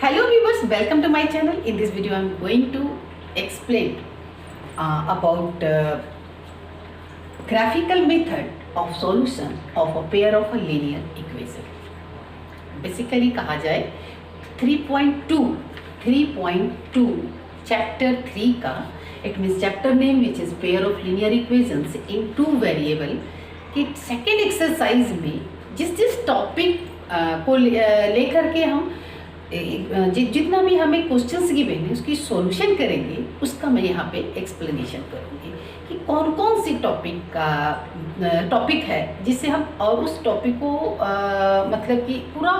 Hello viewers, welcome to my channel. In this video I am going to explain about graphical method of solution of a pair of a linear equation. Basically कहा जाए 3.2 chapter 3 का it means chapter name which is pair of linear equations in two variable कि second exercise में जिस topic को लेकर के हम जितना भी हमें क्वेश्चंस गिवन है उसकी सॉल्यूशन करेंगे, उसका मैं यहाँ पे एक्सप्लेनेशन करूँगी कि कौन कौन सी टॉपिक है जिससे हम और उस टॉपिक को मतलब कि पूरा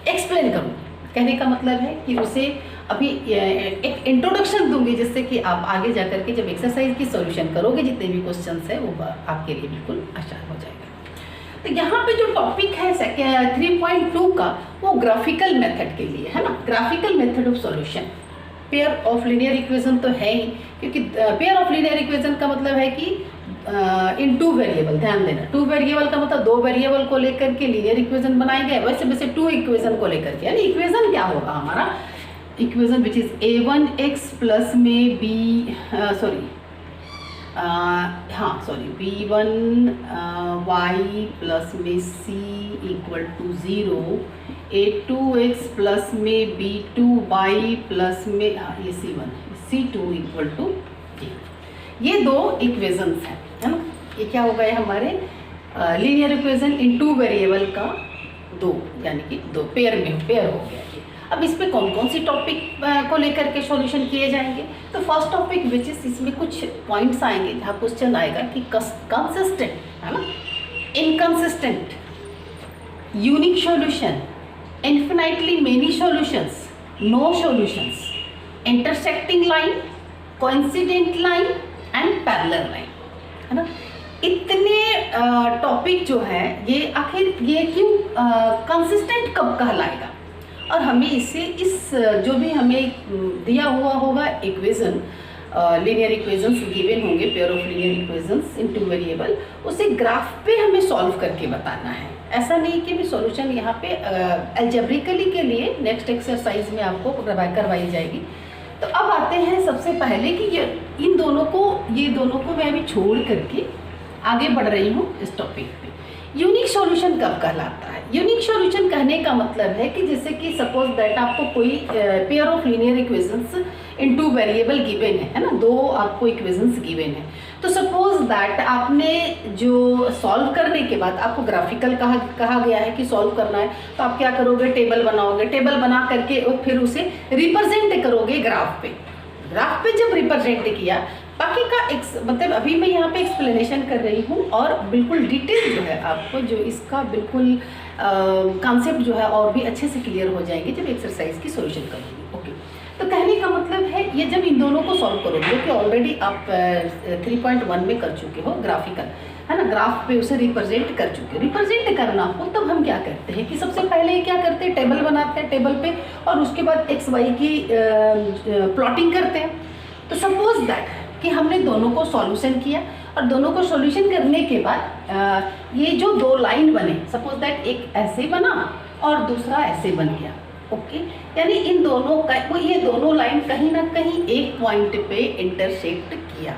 एक्सप्लेन करूँगी। कहने का मतलब है कि उसे अभी एक इंट्रोडक्शन दूंगी जिससे कि आप आगे जा कर के जब एक्सरसाइज की सॉल्यूशन करोगे जितने भी क्वेश्चंस है वो आपके लिए बिल्कुल आसान हो जाएगा। तो यहाँ पे जो टॉपिक है 3.2 का वो ग्राफिकल मेथड के लिए है ना। Graphical method of solution pair of linear equation तो है ही, क्योंकि पेयर ऑफ लीनियर इक्वेशन का मतलब है कि इन टू वेरिएबल, ध्यान देना टू वेरिएबल का मतलब दो वेरिएबल को लेकर के लीनियर इक्वेशन बनाए गए। वैसे टू इक्वेशन को लेकर के, यानी इक्वेशन क्या होगा हमारा equation which is a1x plus में b1y प्लस में c equal to 0, a2x plus में b2y प्लस में ये c2 इक्वल टू 0। ये दो इक्वेशंस हैं, है ना। ये क्या होगा, ये हमारे linear equation in two variable का दो, यानी कि दो पेयर हो गया ये। अब इस पे कौन कौन सी टॉपिक को लेकर के सॉल्यूशन किए जाएंगे। तो फर्स्ट टॉपिक विच इज, इसमें कुछ पॉइंट्स आएंगे जहाँ क्वेश्चन आएगा कि कंसिस्टेंट है ना, inconsistent, unique solution, infinitely many solutions, no solutions, intersecting line, coincident line and parallel line, है ना। इतने टॉपिक जो है ये आखिर ये क्यों कंसिस्टेंट कब कहलाएगा, और हमें इससे इस जो भी हमें दिया हुआ होगा इक्वेशन, लीनियर इक्वेशंस गिवन होंगे pair of linear equations in two variable, उसे ग्राफ पे हमें सॉल्व करके बताना है। ऐसा नहीं कि भी सॉल्यूशन यहाँ पे एल्जेब्रिकली के लिए नेक्स्ट एक्सरसाइज में आपको करवाई जाएगी। तो अब आते हैं सबसे पहले कि ये दोनों को मैं अभी छोड़ करके आगे बढ़ रही हूँ इस टॉपिक पे। यूनिक सॉल्यूशन कब कहलाता है? यूनिक सॉल्यूशन कहने का मतलब है कि जैसे कि सपोज दैट आपको कोई pair of linear equations in two variable given है ना, दो आपको इक्वेशंस गिवन है। तो सपोज दैट आपने जो सॉल्व करने के बाद आपको ग्राफिकल कहा गया है कि सॉल्व करना है, तो आप क्या करोगे, टेबल बनाओगे, टेबल बना करके और फिर उसे रिप्रेजेंट करोगे ग्राफ पे। ग्राफ पे जब रिप्रेजेंट किया, बाकी का मतलब अभी मैं यहाँ पे एक्सप्लेनेशन कर रही हूँ और बिल्कुल डिटेल जो है आपको जो इसका बिल्कुल कॉन्सेप्ट जो है और भी अच्छे से क्लियर हो जाएंगे जब एक्सरसाइज की सॉल्यूशन करोगे। ओके, तो कहने का मतलब है ये जब इन दोनों को सॉल्व करोगे कि ऑलरेडी आप 3.1 में कर चुके हो ग्राफिकल, है ना, ग्राफ पे उसे रिप्रेजेंट कर चुके हो। रिप्रेजेंट करना हो तब हम क्या करते हैं कि सबसे पहले क्या करते हैं, टेबल बनाते हैं टेबल पे, और उसके बाद XY की प्लॉटिंग करते हैं। तो सपोज दैट कि हमने दोनों को सॉल्यूशन किया और दोनों को सॉल्यूशन करने के बाद ये जो दो लाइन बने, सपोज दैट एक ऐसे बना और दूसरा ऐसे बन गया। ओके, यानी इन दोनों का ये दोनों लाइन कहीं ना कहीं एक पॉइंट पे इंटरसेक्ट किया।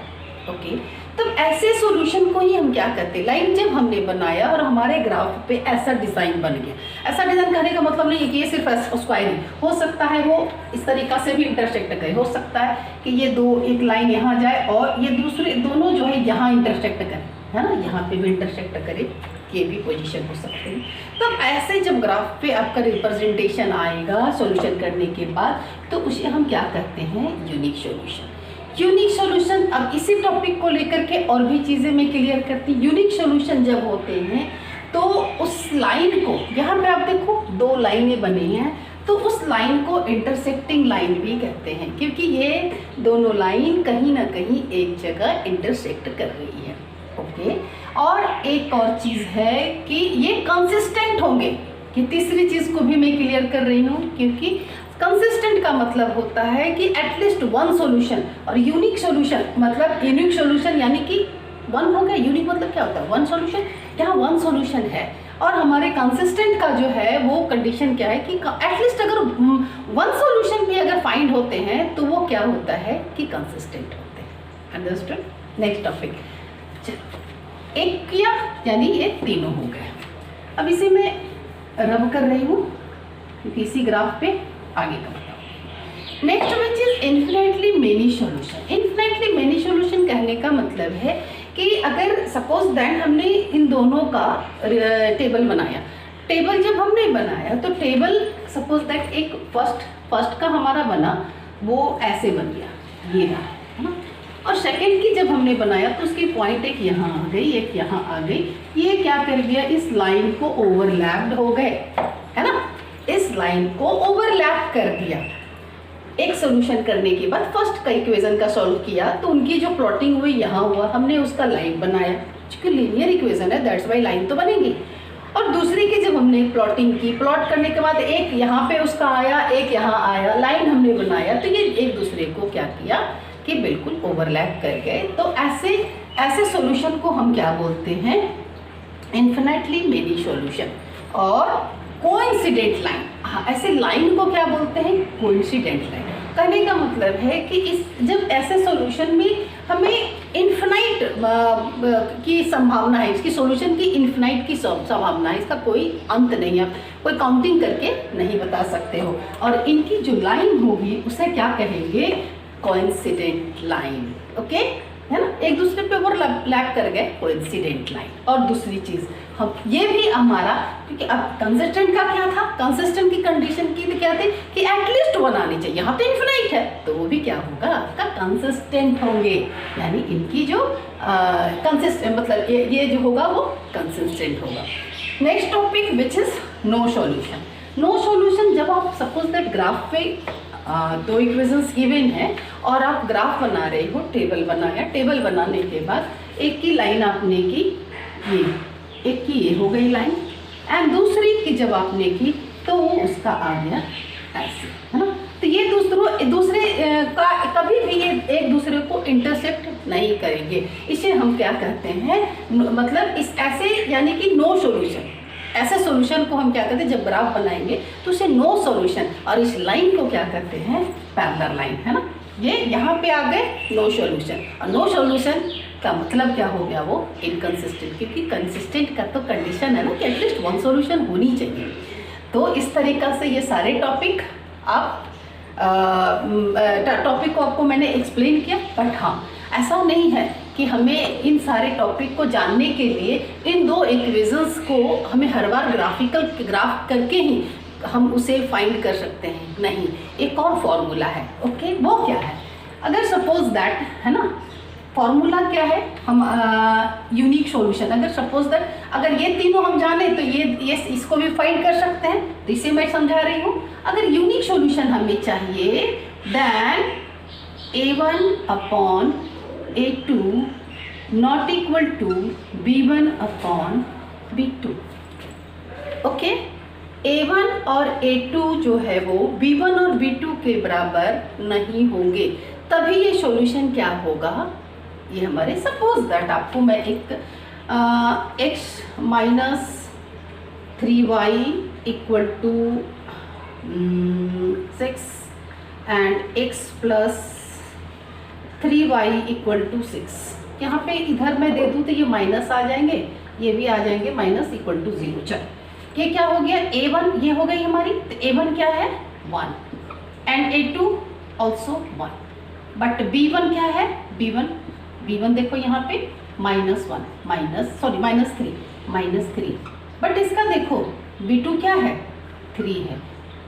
ओके, तब ऐसे सॉल्यूशन को ही हम क्या करते हैं, लाइन जब हमने बनाया और हमारे ग्राफ पे ऐसा डिज़ाइन बन गया। ऐसा डिज़ाइन करने का मतलब नहीं है कि ये सिर्फ स्क्वायर हो सकता है, वो इस तरीक़ा से भी इंटरसेक्ट करे। हो सकता है कि ये एक लाइन यहाँ जाए और ये दूसरे दोनों जो है यहाँ इंटरसेक्ट करे, है ना, यहाँ पे भी इंटरसेक्ट करे, ये भी पोजीशन हो सकते हैं। तो ऐसे जब ग्राफ पे आपका रिप्रेजेंटेशन आएगा सॉल्यूशन करने के बाद, तो उसे हम क्या करते हैं, यूनिक सॉल्यूशन। यूनिक सॉल्यूशन, अब इसी टॉपिक को लेकर के और भी चीज़ें मैं क्लियर करती। यूनिक सॉल्यूशन जब होते हैं तो उस लाइन को, यहाँ पे आप देखो दो लाइनें बनी हैं, तो उस लाइन को इंटरसेक्टिंग लाइन भी कहते हैं, क्योंकि ये दोनों लाइन कहीं ना कहीं एक जगह इंटरसेक्ट कर रही है। ओके, और एक और चीज़ है कि ये कंसिस्टेंट होंगे, कि तीसरी चीज़ को भी मैं क्लियर कर रही हूँ, क्योंकि कंसिस्टेंट का मतलब होता है कि एटलीस्ट वन सॉल्यूशन, और यूनिक सॉल्यूशन मतलब यूनिक सॉल्यूशन यानी कि वन हो गया, यूनिक मतलब क्या होता है, वन सॉल्यूशन। यहाँ वन सॉल्यूशन है और हमारे कंसिस्टेंट का जो है वो कंडीशन क्या है कि एटलीस्ट अगर वन जब फाइंड होते हैं तो वो क्या होता है कि कंसिस्टेंट होते हैं। अंडरस्टूड। नेक्स्ट टॉपिक, चलो एक किया यानी ये तीनों हो गए। अब इसे मैं रब कर रही हूँ क्योंकि इसी ग्राफ पे आगे का बताऊँ। Next which is infinitely many solution. Infinitely many solution कहने का मतलब है कि अगर सपोज दैट हमने इन दोनों का टेबल बनाया, टेबल जब हमने बनाया तो टेबल सपोज दैट एक फर्स्ट का हमारा बना वो ऐसे बन गया, ये रहा, है ना। और सेकंड की जब हमने बनाया तो उसकी पॉइंट एक यहाँ आ गई, एक यहाँ आ गई। ये क्या कर गया, इस लाइन को ओवरलैप्ड हो गए, है ना। इस लाइन को ओवरलैप कर दिया। एक सोल्यूशन करने के बाद फर्स्ट का इक्वेशन का सॉल्व किया तो उनकी जो प्लॉटिंग हुई यहाँ हुआ, हमने उसका लाइन बनाया, क्योंकि लीनियर इक्वेशन है दैट्स वाई लाइन तो बनेगी। और दूसरी की जब हमने प्लॉटिंग की, प्लॉट करने के बाद एक यहाँ पे उसका आया, एक यहाँ आया, लाइन हमने बनाया, तो ये एक दूसरे को क्या किया कि बिल्कुल ओवरलैप कर गए। तो ऐसे सॉल्यूशन को हम क्या बोलते हैं, इन्फिनेटली मेनी सॉल्यूशन। और कोइंसिडेंट लाइन, हाँ ऐसे लाइन को क्या बोलते हैं, कोइंसिडेंट लाइन। कहने का मतलब है कि जब ऐसे सॉल्यूशन में हमें इन्फिनाइट की संभावना है, इसकी सॉल्यूशन की इन्फिनाइट की संभावना है, इसका कोई अंत नहीं है, कोई काउंटिंग करके नहीं बता सकते हो। और इनकी जो लाइन होगी उसे क्या कहेंगे, कोइंसिडेंट लाइन। ओके, है ना, एक दूसरे पे ओवरलैप कर गए, कोइंसिडेंट लाइन। और दूसरी चीज हम ये भी हमारा, क्योंकि अब कंसिस्टेंट का क्या था, कंसिस्टेंट की कंडीशन की क्या थी कि एटलीस्ट वन आनी चाहिए। यहाँ पे इन्फिनाइट है तो वो भी क्या होगा, आपका कंसिस्टेंट होंगे, यानी इनकी जो कंसिस्टेंट मतलब ये जो होगा वो कंसिस्टेंट होगा। Next topic which is no solution. No solution, जब आप सपोज दैट ग्राफ पे दो इक्वेशंस गिवन है और आप ग्राफ बना रहे हो, टेबल बनाया, टेबल बनाने के बाद एक की लाइन आपने की, ये एक की ये हो गई लाइन, एंड दूसरी की जब आपने की तो वो उसका आ गया ऐसे, है ना। तो ये दूसरे का कभी भी ये एक दूसरे को इंटरसेक्ट नहीं करेंगे। इसे हम क्या कहते हैं, मतलब इस ऐसे यानी कि नो सॉल्यूशन। ऐसे सॉल्यूशन को हम क्या कहते हैं, जब ग्राफ बनाएंगे तो उसे नो सॉल्यूशन, और इस लाइन को क्या कहते हैं, पैरेलल लाइन, है ना। ये यहाँ पे आ गए नो सॉल्यूशन, और नो सॉल्यूशन का मतलब क्या हो गया, वो इनकंसिस्टेंट, क्योंकि कंसिस्टेंट का तो कंडीशन है ना कि एटलीस्ट वन सॉल्यूशन होनी चाहिए। तो इस तरीक़ा से ये सारे टॉपिक टॉपिक को आपको मैंने एक्सप्लेन किया। बट हाँ, ऐसा नहीं है कि हमें इन सारे टॉपिक को जानने के लिए इन दो इक्वेशंस को हमें हर बार ग्राफ करके ही हम उसे फाइंड कर सकते हैं, नहीं। एक और फॉर्मूला है, ओके, वो क्या है, अगर सपोज दैट, है ना, फॉर्मूला क्या है, हम यूनिक सॉल्यूशन, अगर सपोज दैट अगर ये तीनों हम जाने तो ये इसको भी फाइंड कर सकते हैं, तो इसे मैं समझा रही हूँ। अगर यूनिक सॉल्यूशन हमें चाहिए then A1 upon A2 not equal to B1 upon B2। Okay, A1 और A2 जो है वो B1 और B2 के बराबर नहीं होंगे, तभी ये सॉल्यूशन क्या होगा, ये हमारे सपोज दैट आपको मैं एक x minus 3y equal to 6 and x plus 3y equal to 6, यहाँ पे इधर मैं दे दूँ तो ये माइनस आ जाएंगे, ये भी आ जाएंगे माइनस इक्वल टू 0। चलो ये क्या हो गया, A1 ये हो गई हमारी, तो A1 क्या है 1 and A2 also 1, but B1 क्या है, B1 देखो यहाँ पे -1 -3, बट इसका देखो B2 क्या है 3 है।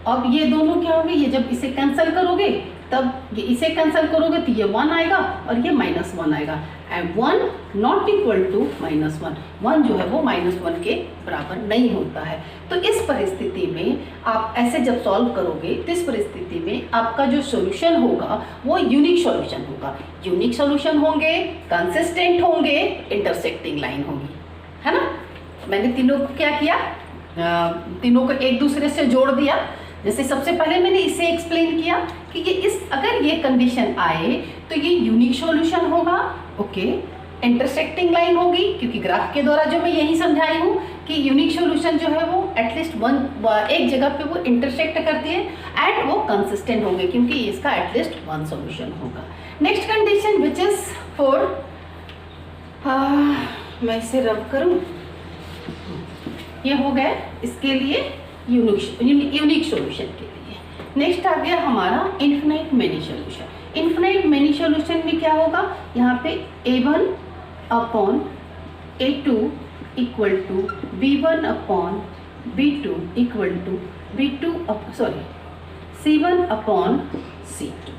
अब ये दोनों क्या होंगे, ये जब इसे कैंसिल करोगे तब ये इसे कैंसिल करोगे तो ये 1 आएगा और ये -1 आएगा, एंड 1 नॉट इक्वल टू -1, 1 जो है वो -1 के बराबर नहीं होता है। तो इस परिस्थिति में आप ऐसे जब सॉल्व करोगे तो इस परिस्थिति में आपका जो सॉल्यूशन होगा वो यूनिक सॉल्यूशन होगा। यूनिक सॉल्यूशन होंगे, कंसिस्टेंट होंगे, इंटरसेक्टिंग लाइन होगी, है ना। मैंने तीनों को क्या किया, तीनों को एक दूसरे से जोड़ दिया। जैसे सबसे पहले मैंने इसे एक्सप्लेन किया कि ये अगर ये कंडीशन आए तो ये यूनिक सॉल्यूशन होगा, ओके। इंटरसेक्टिंग लाइन होगी, क्योंकि ग्राफ के द्वारा जो मैं यही समझाई हूँ कि यूनिक सॉल्यूशन जो है वो एटलीस्ट एक जगह पे वो इंटरसेक्ट करती है एंड वो कंसिस्टेंट होंगे, क्योंकि इसका एटलीस्ट वन सॉल्यूशन होगा। Next condition which is for, मैं इसे रब करूं, ये हो गया इसके लिए यूनिक सॉल्यूशन के लिए। नेक्स्ट आ गया हमारा infinite many solution. Infinite many solution में क्या होगा, यहाँ पे a1 upon a2 equal to b1 upon b2 equal to c1 upon c2।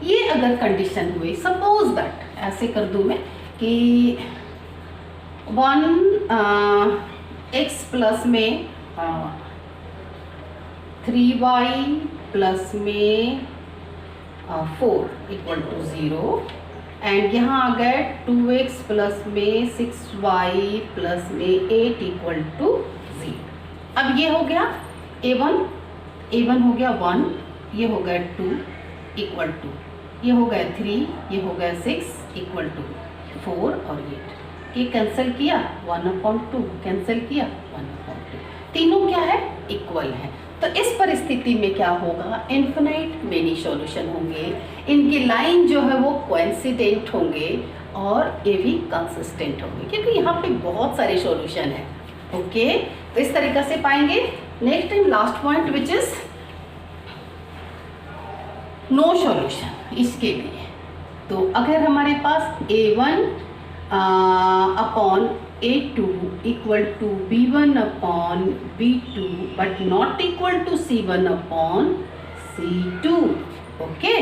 ये अगर कंडीशन हुई, सपोज दैट ऐसे कर दूं मैं कि 1x प्लस में 3y प्लस में 4 इक्वल टू 0 एंड यहाँ आ गए 2x प्लस में 6y प्लस में 8 इक्वल टू 0। अब ये हो गया a1 हो गया 1, ये हो गया 2 इक्वल टू, ये हो गया 3, ये हो गया 6 इक्वल टू 4 और 8। ये कैंसिल किया 1/2, कैंसिल किया 1/2, तीनों क्या है, इक्वल है। तो इस परिस्थिति में क्या होगा, इन्फिनाइट मेनी सॉल्यूशन होंगे, इनकी लाइन जो है वो कोइंसिडेंट होंगे और ये भी कंसिस्टेंट होंगे, क्योंकि यहाँ पे बहुत सारे सॉल्यूशन है। ओके, तो इस तरीक़ा से पाएंगे। Next and last point which is no solution. इसके लिए तो अगर हमारे पास a1 upon a2 equal to b1 upon b2 but not equal to c1 upon c2, okay,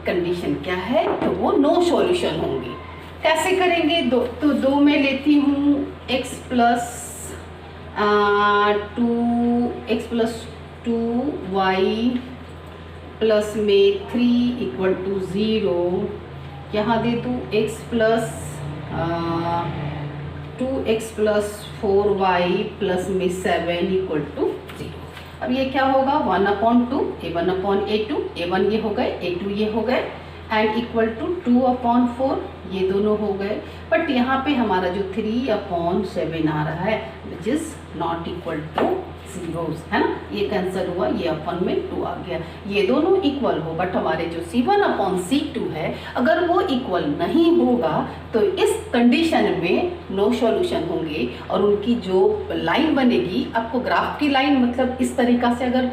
condition क्या है, तो वो नो सॉल्यूशन होंगे। कैसे करेंगे, तो दो में लेती हूँ x प्लस 2y प्लस में 3 इक्वल टू 0, यहाँ दे दूँ x plus 2x plus 4y plus में 7 इक्वल टू 0। अब ये क्या होगा, 1/2 a1 अपॉन a2, a1 ये हो गए, a2 ये हो गए एंड इक्वल टू 2/4, ये दोनों हो गए। बट यहाँ पे हमारा जो 3/7 आ रहा है which is not equal to 0, है ना, ये कैंसिल हुआ, ये अपन में 2 आ गया, ये दोनों इक्वल हो। बट हमारे जो c1 अपॉन c2 है अगर वो इक्वल नहीं होगा तो इस कंडीशन में नो सॉल्यूशन होंगे और उनकी जो लाइन बनेगी, आपको ग्राफ की लाइन मतलब इस तरीक़ा से, अगर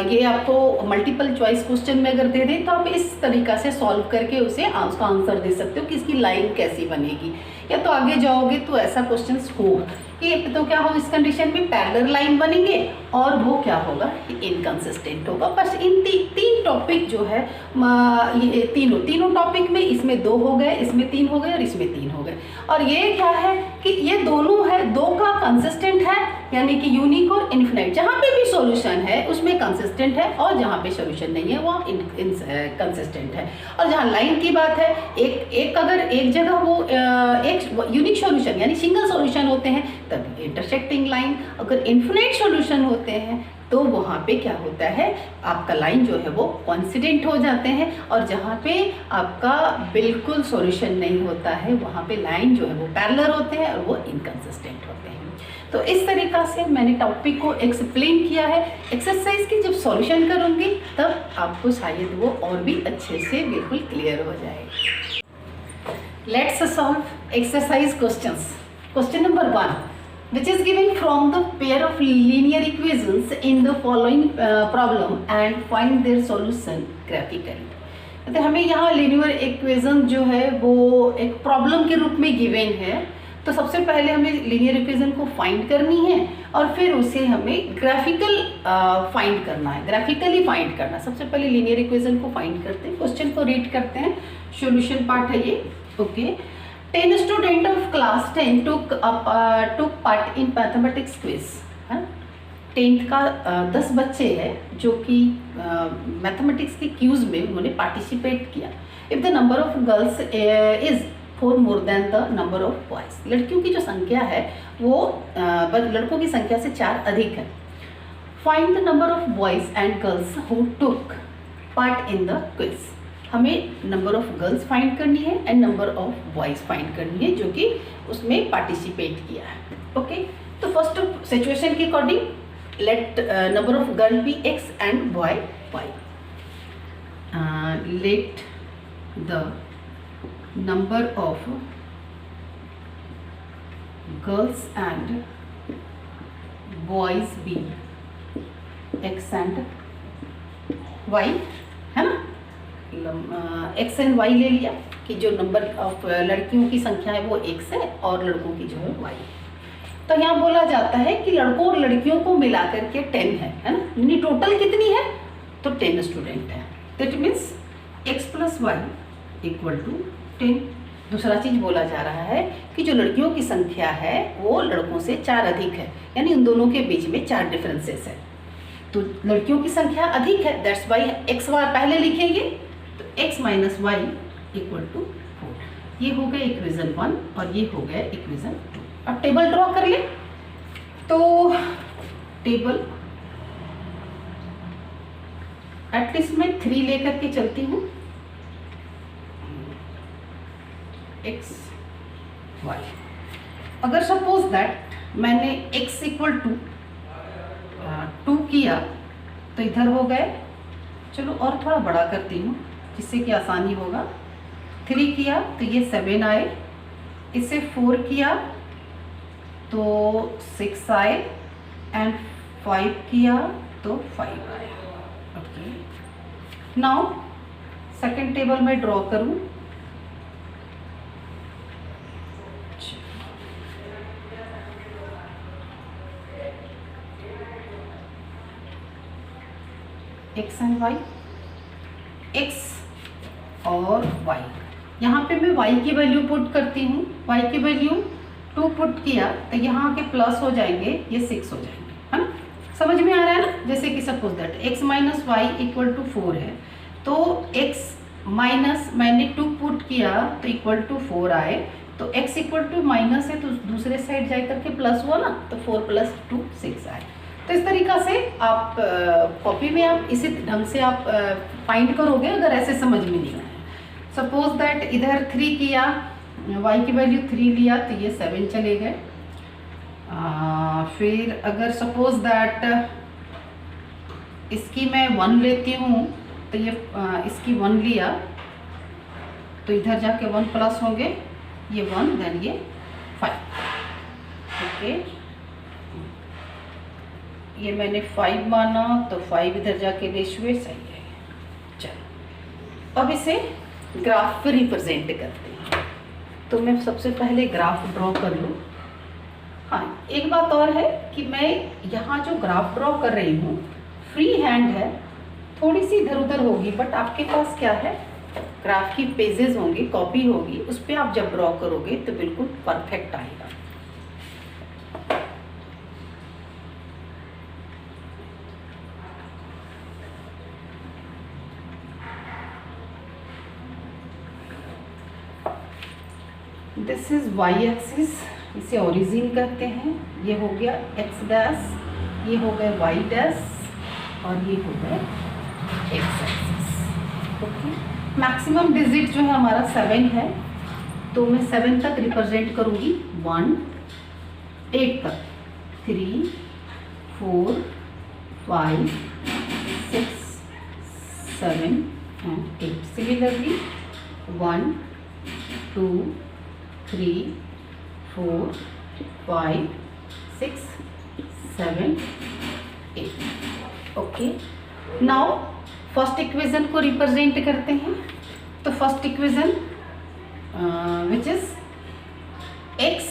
ये आपको मल्टीपल चॉइस क्वेश्चन में अगर दे दें तो आप इस तरीक़ा से सॉल्व करके उसका आंसर दे सकते हो कि इसकी लाइन कैसी बनेगी। या तो आगे जाओगे तो ऐसा क्वेश्चन होगा कि तो क्या हो, इस कंडीशन में पैरेलल लाइन बनेंगे और वो क्या होगा, इनकंसिस्टेंट होगा। बस इन तीन टॉपिक जो है, ये तीनों टॉपिक में, इसमें 2 हो गए, इसमें 3 हो गए और इसमें 3 हो गए। और ये क्या है कि ये दोनों है, 2 का कंसिस्टेंट है, यानी कि यूनिक और इन्फिनाइट, जहाँ पे भी सॉल्यूशन है उसमें कंसिस्टेंट है और जहाँ पे सॉल्यूशन नहीं है वो कंसिस्टेंट है। और जहाँ लाइन की बात है, एक अगर एक जगह वो एक यूनिक सॉल्यूशन यानी सिंगल सॉल्यूशन होते हैं तब इंटरसेक्टिंग लाइन, अगर इन्फिनाइट सॉल्यूशन होते हैं तो वहाँ पे क्या होता है, आपका लाइन जो है वो कोइंसिडेंट हो जाते हैं और जहाँ पे आपका बिल्कुल सॉल्यूशन नहीं होता है वहाँ पे लाइन जो है वो पैरेलल होते हैं और वो इनकंसिस्टेंट होते हैं। तो इस तरीक़ा से मैंने टॉपिक को एक्सप्लेन किया है। एक्सरसाइज की जब सॉल्यूशन करूँगी तब आपको शायद वो और भी अच्छे से बिल्कुल क्लियर हो जाएगी। Let's solve exercise questions. Question number 1, which is given from the pair of linear equations in the following problem and find their solution graphically। तो हमें यहाँ लीनियर इक्वेशन जो है वो एक प्रॉब्लम के रूप में गिवन है, तो सबसे पहले हमें लीनियर इक्वेशन को फाइंड करनी है और फिर उसे हमें ग्राफिकल फाइंड करना है, ग्राफिकली फाइंड करना। सबसे पहले लीनियर इक्वेशन को फाइंड करते हैं, क्वेश्चन को रीड करते हैं, सॉल्यूशन पार्ट है ये। Okay, 10 student of class 10 took part in mathematics quiz, है 10th का 10 बच्चे हैं जो कि मैथमेटिक्स के क्यूज में उन्होंने पार्टिसिपेट किया। If the number of girls is 4 more than the number of boys, लड़कियों की जो संख्या है वो लड़कों की संख्या से 4 अधिक है। Find the number of boys and girls who took part in the quiz. हमें नंबर ऑफ गर्ल्स फाइंड करनी है and number of boys find करनी है जो कि उसमें पार्टिसिपेट किया है। ओके, तो फर्स्ट सिचुएशन के according let number of girl be x and boy y. Let the number of girls and boys be x and y, है ना. x एंड y ले लिया कि जो नंबर ऑफ लड़कियों की संख्या है वो x है और लड़कों की जो है y. तो यहाँ बोला जाता है कि लड़कों और लड़कियों को मिलाकर के 10 है ना. यानी टोटल कितनी है, तो 10 स्टूडेंट है. That means x plus y equal to 10. दूसरा चीज बोला जा रहा है कि जो लड़कियों की संख्या है वो लड़कों से 4 अधिक है, यानी उन दोनों के बीच में 4 डिफरेंसेस है. तो लड़कियों की संख्या अधिक है, दैट्स वाई x पहले लिखेंगे, तो x minus y equal to 4. ये हो गया इक्वेशन 1 और ये हो गया इक्वेशन 2. अब टेबल ड्रॉ कर ले. तो टेबल एटलीस्ट मैं 3 लेकर के चलती हूँ. x y. अगर सपोज दैट मैंने x इक्वल टू 2 किया तो इधर हो गए. चलो और थोड़ा बड़ा करती हूँ जिससे कि आसानी होगा. 3 किया तो ये 7 आए, इसे 4 किया तो 6 आए एंड 5 किया तो 5 आए. ओके, नाउ सेकेंड टेबल में ड्रॉ करूँ. x एंड y, x और y. यहाँ पे मैं y की वैल्यू पुट करती हूँ. y की वैल्यू 2 पुट किया तो यहाँ के प्लस हो जाएंगे, ये 6 हो जाएंगे, है ना. समझ में आ रहा है ना. जैसे कि suppose that x minus y equal to 4 है, तो x माइनस मैंने 2 पुट किया तो इक्वल टू 4 आए. तो x इक्वल टू माइनस है तो दूसरे साइड जा करके प्लस हुआ ना, तो 4 प्लस 2 6 आए. तो इस तरीक़ा से आप कॉपी में आप इसी ढंग से आप फाइंड करोगे अगर ऐसे समझ में नहीं आए. सपोज दैट इधर 3 किया, y की वैल्यू 3 लिया तो ये 7 चले गए. फिर अगर सपोज दैट इसकी मैं 1 लेती हूँ तो ये इसकी 1 लिया तो इधर जाके 1 प्लस होंगे, ये 1 देन ये 5. ओके, ये मैंने 5 माना तो 5 इधर जाके रेशियो सही है. चलो अब इसे ग्राफ पे रिप्रेजेंट करते हैं. तो मैं सबसे पहले ग्राफ ड्रॉ कर लूँ. हाँ, एक बात और है कि मैं यहाँ जो ग्राफ ड्रॉ कर रही हूँ फ्री हैंड है, थोड़ी सी इधर उधर होगी, बट आपके पास क्या है, ग्राफ की पेजेस होंगी, कॉपी होगी, उस पर आप जब ड्रॉ करोगे तो बिल्कुल परफेक्ट आएगा. दिस इज वाई एक्सिस, इसे ओरिजिन कहते हैं. ये हो गया एक्स डैश, ये हो गए वाई डैश और ये हो गए x axis. Okay, maximum digit जो है हमारा 7 है, तो मैं 7 तक रिप्रेजेंट करूँगी. 1 8 तक, 3 4 5 6 7 and 8. Similarly 1 2 3 4 5 6 7 8. Okay, now first equation को रिप्रेजेंट करते हैं. तो first equation which is x,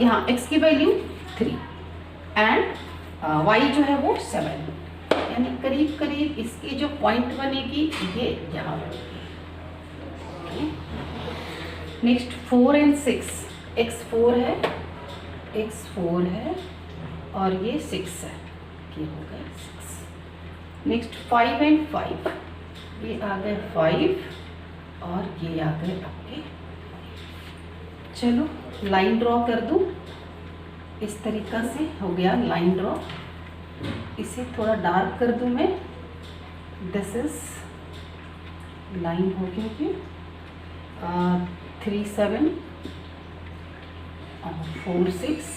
यहाँ x की वैल्यू 3 एंड y जो है वो 7, यानी करीब करीब इसकी जो पॉइंट बनेगी ये यहाँ बनेगी. नेक्स्ट 4 एंड 6, x 4 है, x 4 है और ये 6 है, ये हो गया 6. नेक्स्ट 5 एंड 5, ये आ गए 5 और ये आ गए आपके. चलो लाइन ड्रॉ कर दूँ. इस तरीक़ा से हो गया लाइन ड्रॉ. इसे थोड़ा डार्क कर दूँ मैं. दिस इज लाइन हो गई 3 7 4 6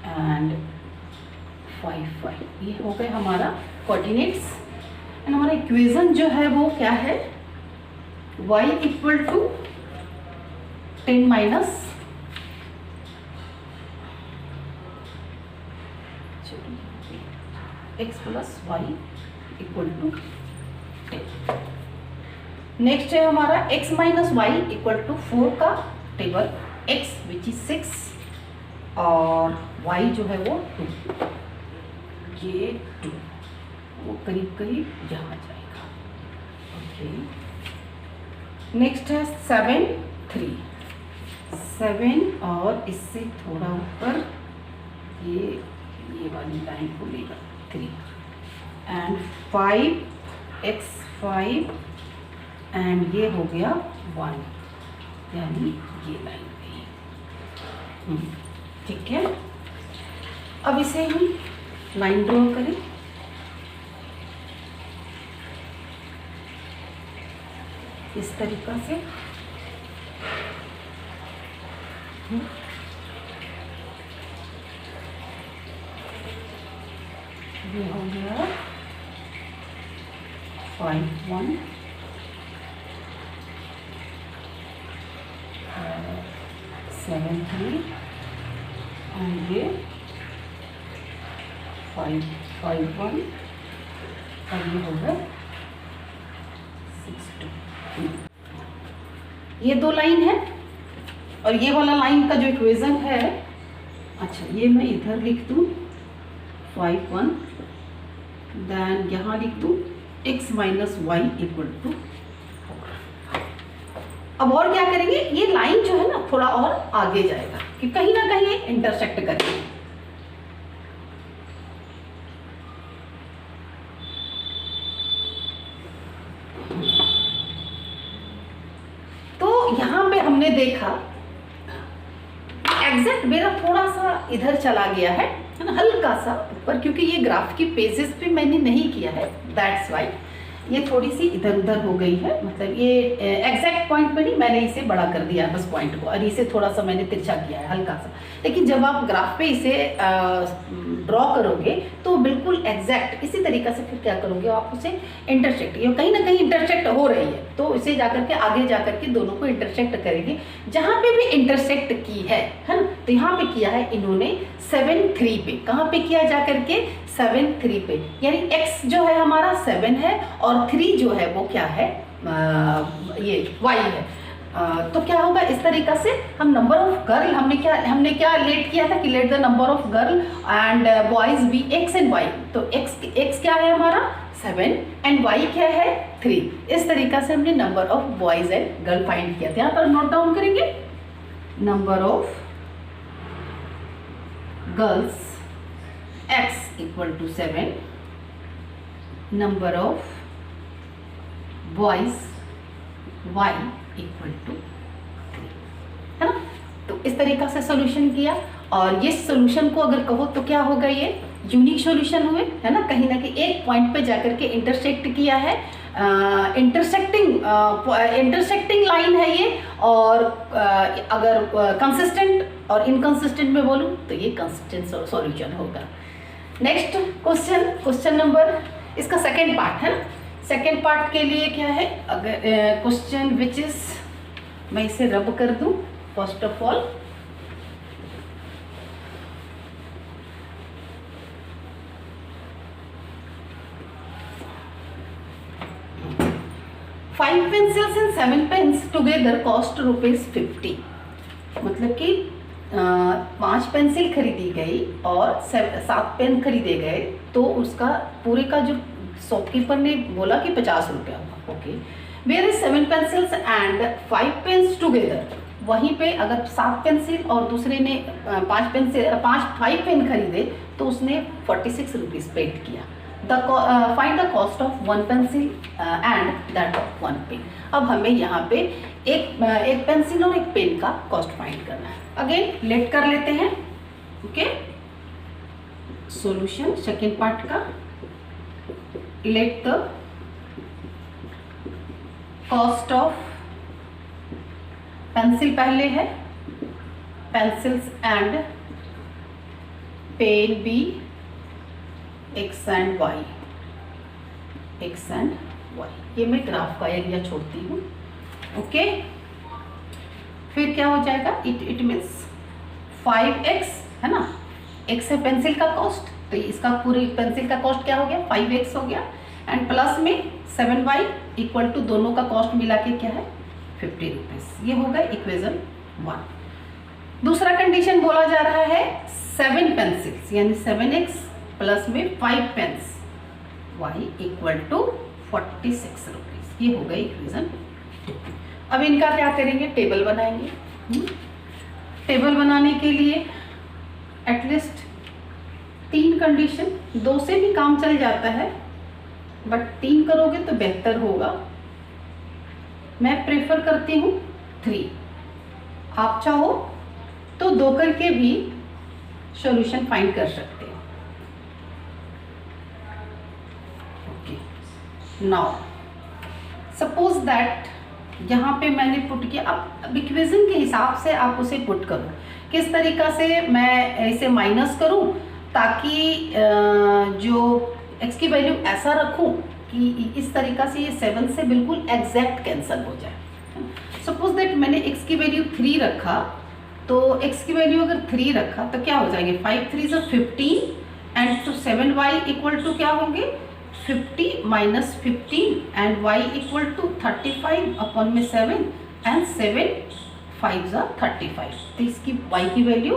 एंड 5 5। ये हो गए हमारा कोऑर्डिनेट्स। एंड हमारा इक्वेशन जो है वो क्या है, y equal to 10 minus x plus y equal to 10। Next है हमारा x minus y equal to 4 का टेबल, x विच इज 6 और y जो है वो 2, ये 2 वो करीब करीब यहाँ जाएगा। ओके, नेक्स्ट है 7 3, 7 और इससे थोड़ा ऊपर ये वाली लाइन को लेगा 3 एंड 5 x 5 एंड ये हो गया 1, यानी ये लाइन गई। ठीक है, अब इसे हम लाइन ड्रॉ करें। इस तरीका से ये हो गया 5 1 7 3 एंड ये 5 5 1 और ये हो गया 6 2। ये दो लाइन है और ये वाला लाइन का जो इक्वेशन है, अच्छा ये मैं इधर लिख दूँ 5 1, देन यहाँ लिख दूँ x minus y equal to 4। अब और क्या करेंगे, ये लाइन जो है ना थोड़ा और आगे जाएगा कि कहीं ना कहीं इंटरसेक्ट करेंगे। तो यहाँ पे हमने देखा एग्जैक्ट मेरा थोड़ा सा इधर चला गया है ना, हल्का सा ऊपर, क्योंकि ये ग्राफ की पेजेस पे मैंने नहीं किया है, दैट्स वाई ये थोड़ी सी इधर उधर हो गई है। मतलब ये एग्जैक्ट पॉइंट पे नहीं, मैंने इसे बड़ा कर दिया बस पॉइंट को, और इसे थोड़ा सा मैंने तिरछा किया है हल्का सा। लेकिन जब आप ग्राफ पे इसे ड्रॉ करोगे तो बिल्कुल एग्जैक्ट इसी तरीके से फिर क्या करोगे आप उसे इंटरसेक्ट, ये कहीं ना कहीं इंटरसेक्ट हो रही है तो इसे जाकर के आगे जाकर के दोनों को इंटरसेक्ट करेंगे। जहाँ पे भी इंटरसेक्ट की है ना, तो यहाँ पे किया है इन्होंने 7 3 पे। कहाँ पे किया जा करके 7 3 पे, यानी x जो है हमारा 7 है और 3 जो है वो क्या है, ये y है। तो क्या होगा, इस तरीका से हम नंबर ऑफ गर्ल, हमने क्या लेट किया था कि let the number of girl and boys be x and y। तो x क्या है हमारा 7 एंड y क्या है 3। इस तरीका से हमने number of boys and girl find किया था। यहाँ पर नोट डाउन करेंगे, number of girls x equal to 7, number of boys y equal to 3, है ना। तो इस तरीका से सोल्यूशन किया, और ये सोल्यूशन को अगर कहो तो क्या होगा, ये यूनिक सॉल्यूशन हुए, है ना। कहीं ना कहीं एक पॉइंट पे जाकर के इंटरसेक्ट किया है, इंटरसेक्टिंग लाइन है ये। और अगर कंसिस्टेंट और इनकंसिस्टेंट में बोलूँ तो ये कंसिस्टेंट सॉल्यूशन होगा। नेक्स्ट क्वेश्चन नंबर, इसका सेकेंड पार्ट है ना। सेकेंड पार्ट के लिए क्या है, अगर क्वेश्चन विच इज, मैं इसे रब कर दूं first of all. Five pencils and 7 pens together cost ₹50। मतलब कि 5 पेंसिल खरीदी गई और 7 पेन खरीदे गए, तो उसका पूरे का जो शॉपकीपर ने बोला कि 50 रुपया हुआ। Okay, where is 7 pencils and 5 pens together, वहीं पे अगर 7 पेंसिल और दूसरे ने 5 पेन खरीदे तो उसने 46 रुपीज़ पेड किया। Find the cost of 1 pencil and that of 1 pen. अब हमें यहाँ पे एक पेंसिल और एक पेन का कॉस्ट फाइंड करना है। अगेन लेट कर लेते हैं। ओके, सॉल्यूशन सेकेंड पार्ट का, let the cost of pencil पहले है, pencils and pen be x and y, x and y. ये मैं ग्राफ का एरिया छोड़ती हूँ। ओके, फिर क्या हो जाएगा, इट मीन्स 5x है ना, x है पेंसिल का कॉस्ट, तो इसका पूरी पेंसिल का कॉस्ट क्या हो गया, 5x हो गया, एंड प्लस में 7y इक्वल टू दोनों का कॉस्ट मिला के क्या है, 50 रुपीज़। ये होगा इक्वेशन 1। दूसरा कंडीशन बोला जा रहा है 7 पेंसिल्स यानी 7x प्लस में 5 pens y equal to 46 rupees. ये होगा इक्वेशन 2। अब इनका क्या करेंगे, टेबल बनाएंगे। टेबल बनाने के लिए एटलीस्ट 3 कंडीशन, 2 से भी काम चल जाता है, बट 3 करोगे तो बेहतर होगा। मैं प्रेफर करती हूँ 3, आप चाहो तो 2 करके भी सॉल्यूशन फाइंड कर सकते हो। ओके, नाउ सपोज दैट यहाँ पे मैंने पुट किया, अब इक्वेशन के हिसाब से आप उसे पुट करो, किस तरीक़ा से मैं इसे माइनस करूँ ताकि जो x की वैल्यू ऐसा रखूँ कि इस तरीक़ा से ये 7 से बिल्कुल एग्जैक्ट कैंसिल हो जाए। सपोज दैट मैंने x की वैल्यू 3 रखा, तो x की वैल्यू अगर 3 रखा तो क्या हो जाएंगे, 5 3 15 एंड तो 7y इक्वल टू क्या होंगे, 50 minus 15 and y equal to 35 upon में 7 एंड 7 5 ज़ा 35। तो इसकी y की वैल्यू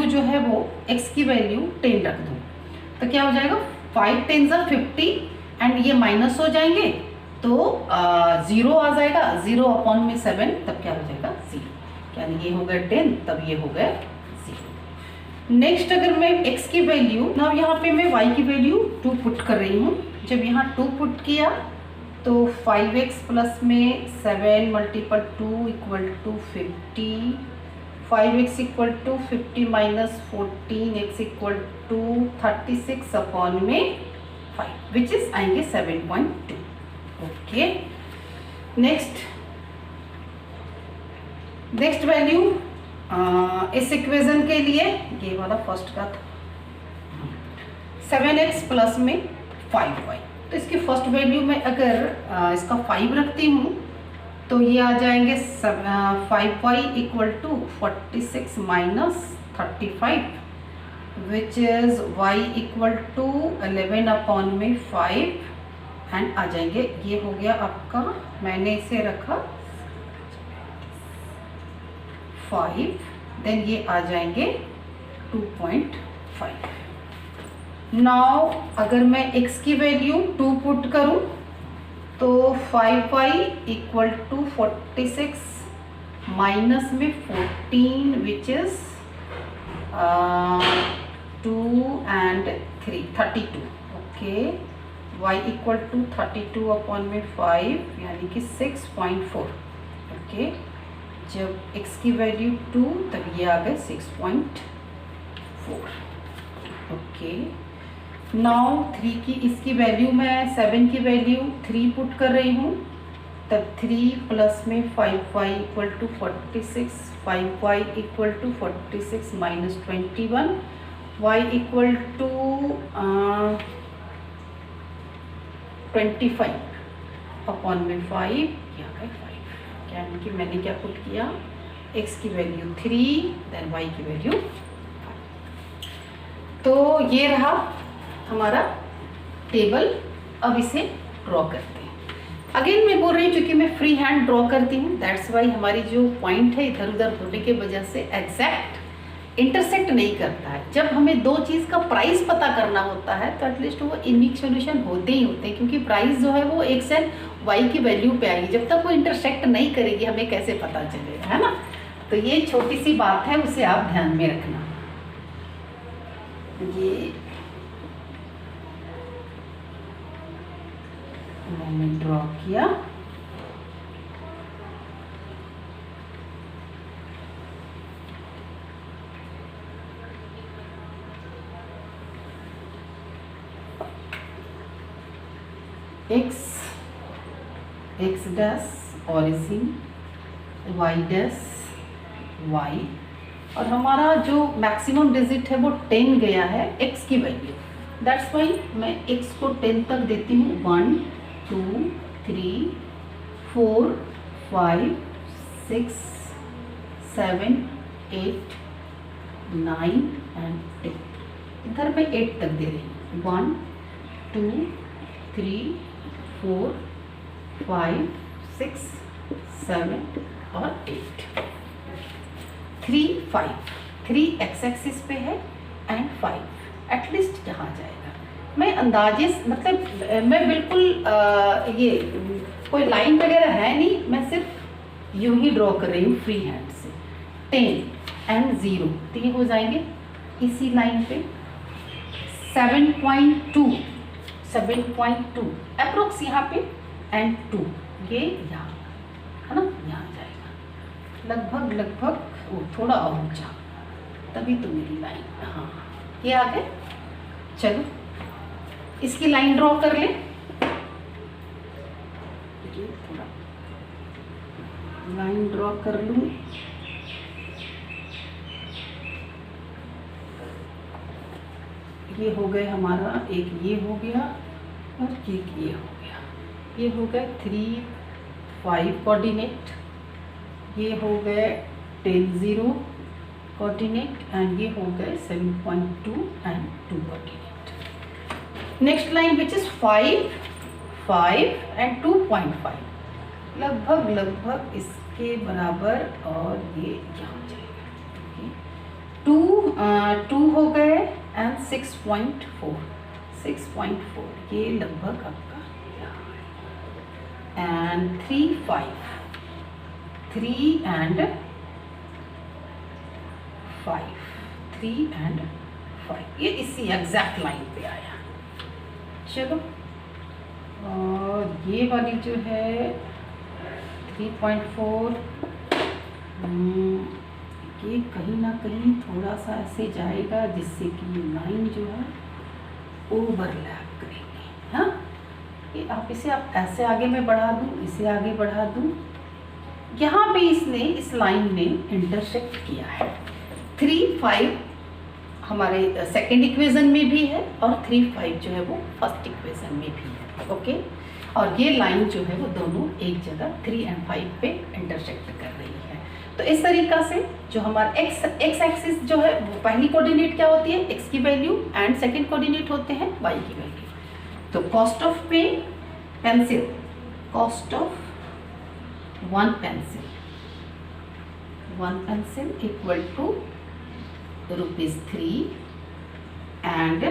जो है वो x की वैल्यू 10 रख दूँ तो क्या हो जाएगा, 5 10 ज़ा 50 एंड ये माइनस हो जाएंगे तो 0 आ जाएगा, 0 अपॉन में 7 तब क्या हो जाएगा 0, यानी ये हो गया 10 तब ये हो गया 0। नेक्स्ट अगर मैं x की वैल्यू, ना यहाँ पे मैं y की वैल्यू 2 पुट कर रही हूँ। जब यहाँ 2 पुट किया तो 5x प्लस में 7 multiple 2 equal to 50, 5x equal to 50 minus 14x equal to 36 upon में 5 विच इज आएंगे 7.2। ओके, नेक्स्ट वैल्यू इस इक्वेशन के लिए, ये वाला फर्स्ट का था 7x प्लस में 5y, तो इसकी फर्स्ट वैल्यू में अगर इसका 5 रखती हूँ तो ये आ जाएंगे 5y equal to 46 minus 35 which is y equal to 11 upon में 5 एंड आ जाएंगे, ये हो गया आपका, मैंने इसे रखा 5, देन ये आ जाएंगे 2.5। नाउ अगर मैं x की वैल्यू 2 पुट करूं तो 5y इक्वल टू 46 माइनस में 14 which is 2 and 3 32। Okay, y equal to 32 upon में 5 यानी कि 6.4। ओके, जब x की वैल्यू 2 तब ये आ गए 6.4। ओके, नाउ 3 की इसकी वैल्यू मैं 7 की वैल्यू 3 पुट कर रही हूँ, तब 3 प्लस में 5y equal to 46, 5y equal to 46 minus 21, y equal to 25 upon में 5, क्या है 5, यानी कि मैंने क्या पुट किया, x की वैल्यू 3 देन y की वैल्यू 5। तो ये रहा हमारा टेबल। अब इसे ड्रॉ करते हैं। अगेन मैं बोल रही हूँ क्योंकि मैं फ्री हैंड ड्रॉ करती हूँ, दैट्स वाई हमारी जो पॉइंट है इधर उधर होने के वजह से एग्जैक्ट इंटरसेक्ट नहीं करता है। जब हमें दो चीज़ का प्राइस पता करना होता है तो एटलीस्ट वो यूनिक सॉल्यूशन होते ही होते हैं, क्योंकि प्राइस जो है वो एक्स एंड वाई की वैल्यू पे आएगी। जब तक वो इंटरसेक्ट नहीं करेगी हमें कैसे पता चलेगा, है ना। तो ये छोटी सी बात है, उसे आप ध्यान में रखना। ये मैंने ड्रॉ किया। x dash origin, y dash y और हमारा जो मैक्सिमम डिजिट है वो 10 गया है x की वैल्यू। दैट्स वाई मैं x को 10 तक देती हूँ। 1 2 3 4 5 6 7 8 9 एंड 10। इधर मैं 8 तक दे रही हूँ। 1 2 3 4 5 6 7 और 8। 3 5 3 एक्स एक्सिस पे है एंड 5 एटलीस्ट यहाँ जाएगा। मैं अंदाजे मतलब मैं बिल्कुल ये कोई लाइन वगैरह है नहीं, मैं सिर्फ यूं ही ड्रॉ कर रही हूँ फ्री हैंड से। 10 एंड 0 तो ये हो जाएंगे इसी लाइन पे। 7.2 अप्रोक्स यहाँ पे एंड 2 ये यहाँ है ना, यहाँ जाएगा लगभग वो थोड़ा और ऊंचा, तभी तो मेरी लाइन। हाँ ये आ गए। चलो इसकी लाइन ड्रॉ कर ले। ये थोड़ा लाइन ड्रॉ कर लूँ। ये हो गए हमारा, एक ये हो गया और एक ये हो गया। ये हो गए 3 5 कोऑर्डिनेट, ये हो गए 10 0 कोऑर्डिनेट एंड ये हो गए 7.2 and 2 coordinate. Next line which is 5 5 and 2.5 लगभग इसके बराबर, और ये यहाँ जाएगा। 2 हो गए एंड 6.4 ये लगभग आपका एंड 3 5 एंड 5 ये इसी एग्जैक्ट लाइन पे आया। चलो और ये वाली जो है 3.4 ये कहीं ना कहीं थोड़ा सा ऐसे जाएगा जिससे कि ये लाइन जो है ओवरलैप करेंगे। हाँ ये आप इसे आप ऐसे आगे मैं बढ़ा दूँ, इसे आगे बढ़ा दूँ। यहाँ पे इसने इस लाइन ने इंटरसेक्ट किया है। 3 5 हमारे सेकंड इक्वेशन में भी है और 3 5 जो है वो फर्स्ट इक्वेशन में भी है। ओके और ये लाइन जो है वो दोनों एक जगह 3 एंड 5 पे इंटरसेक्ट कर रही है। तो इस तरीक़ा से जो हमारा एक्स एक्सिस जो है वो पहली कोऑर्डिनेट क्या होती है, एक्स की वैल्यू, एंड सेकंड कोऑर्डिनेट होते हैं वाई की वैल्यू। तो cost of pencil, cost of one pencil equal to ₹3 and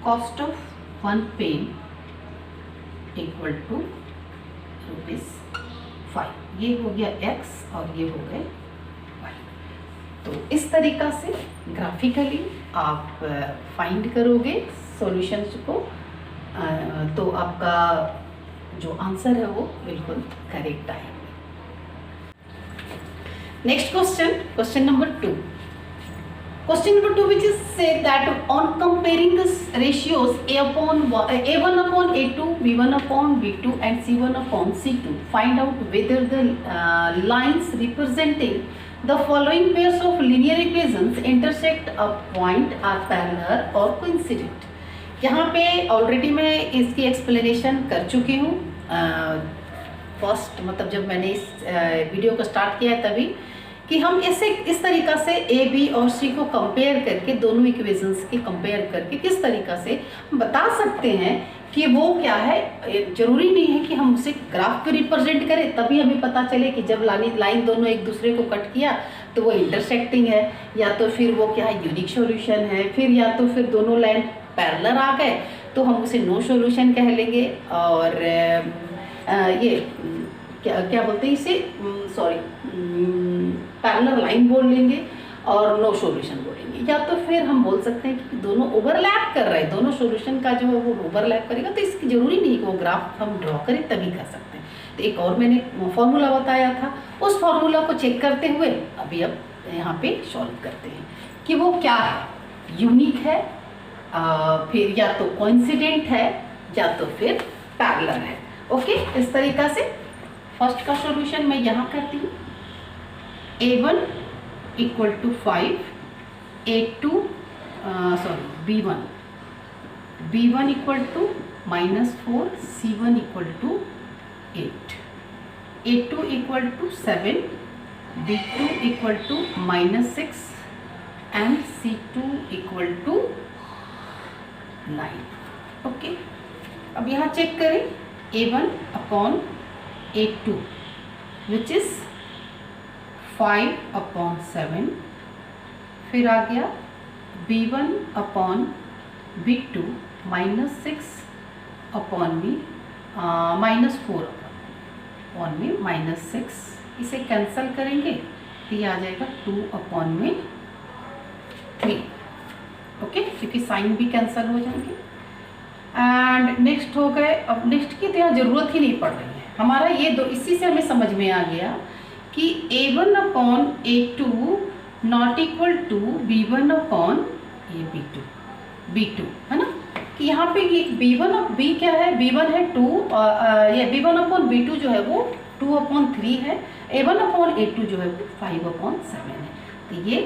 cost of one pen equal to ₹5। ये हो गया x और ये हो गए y। तो इस तरीक़ा से ग्राफिकली आप फाइंड करोगे सॉल्यूशंस को, तो आपका जो आंसर है वो बिल्कुल करेक्ट आएगा। Next question number 2। Question number 2, which is said that on comparing the ratios A1 upon A2, B1 upon B2 and C1 upon C2, find out whether the lines representing the following pairs of linear equations intersect a point, are parallel or coincident। यहाँ पे already मैं इसकी explanation कर चुकी हूँ first, मतलब जब मैंने इस वीडियो को स्टार्ट किया है तभी, कि हम इस तरीक़ा से ए बी और सी को कंपेयर करके, दोनों इक्वेशंस की कंपेयर करके किस तरीक़ा से बता सकते हैं कि वो क्या है। ज़रूरी नहीं है कि हम उसे ग्राफ पे रिप्रेजेंट करें तभी हमें पता चले कि जब लाइन दोनों एक दूसरे को कट किया तो वो इंटरसेक्टिंग है, या तो फिर वो क्या है यूनिक सॉल्यूशन है, फिर या तो फिर दोनों लाइन पैरेलल आ गए तो हम उसे नो सॉल्यूशन कह लेंगे, और ये क्या बोलते हैं इसे, सॉरी पैरेलल लाइन बोल लेंगे और नो सॉल्यूशन बोलेंगे। या तो फिर हम बोल सकते हैं कि दोनों ओवरलैप कर रहे हैं, दोनों सॉल्यूशन का जो है वो ओवरलैप करेगा, तो इसकी ज़रूरी नहीं कि वो ग्राफ हम ड्रॉ करें तभी कर सकते हैं। तो एक और मैंने फॉर्मूला बताया था, उस फॉर्मूला को चेक करते हुए अब यहाँ पे सॉल्व करते हैं कि वो क्या है, यूनिक है, फिर या तो कोइंसिडेंट है, या तो फिर पैरेलल है। ओके, इस तरीक़ा से फर्स्ट का सॉल्यूशन मैं यहाँ करती हूँ। A1 equal to 5, A2 B1 equal to -4, C1 equal to 8, A2 equal to 7, B2 equal to -6 and C2 equal to 9। Okay, अब यहाँ चेक करें A1 upon A2 which is 5 upon 7, फिर आ गया B1 अपॉन B2 -6 अपॉन में -4 upon में -6, इसे cancel करेंगे तो ये आ जाएगा 2 अपॉन में 3। ओके, क्योंकि साइन भी कैंसिल हो जाएंगे। एंड नेक्स्ट हो गए, अब नेक्स्ट की तो यहाँ ज़रूरत ही नहीं पड़ रही है हमारा, ये दो इसी से हमें समझ में आ गया कि A1 upon A2 not equal to B1 upon ये B2 है ना, कि यहाँ पे ये B1 और B क्या है, B1 है 2, ये B1 अपॉन B2 जो है वो 2 अपॉन 3 है, A1 अपॉन A2 जो है वो 5 अपॉन 7 है। तो ये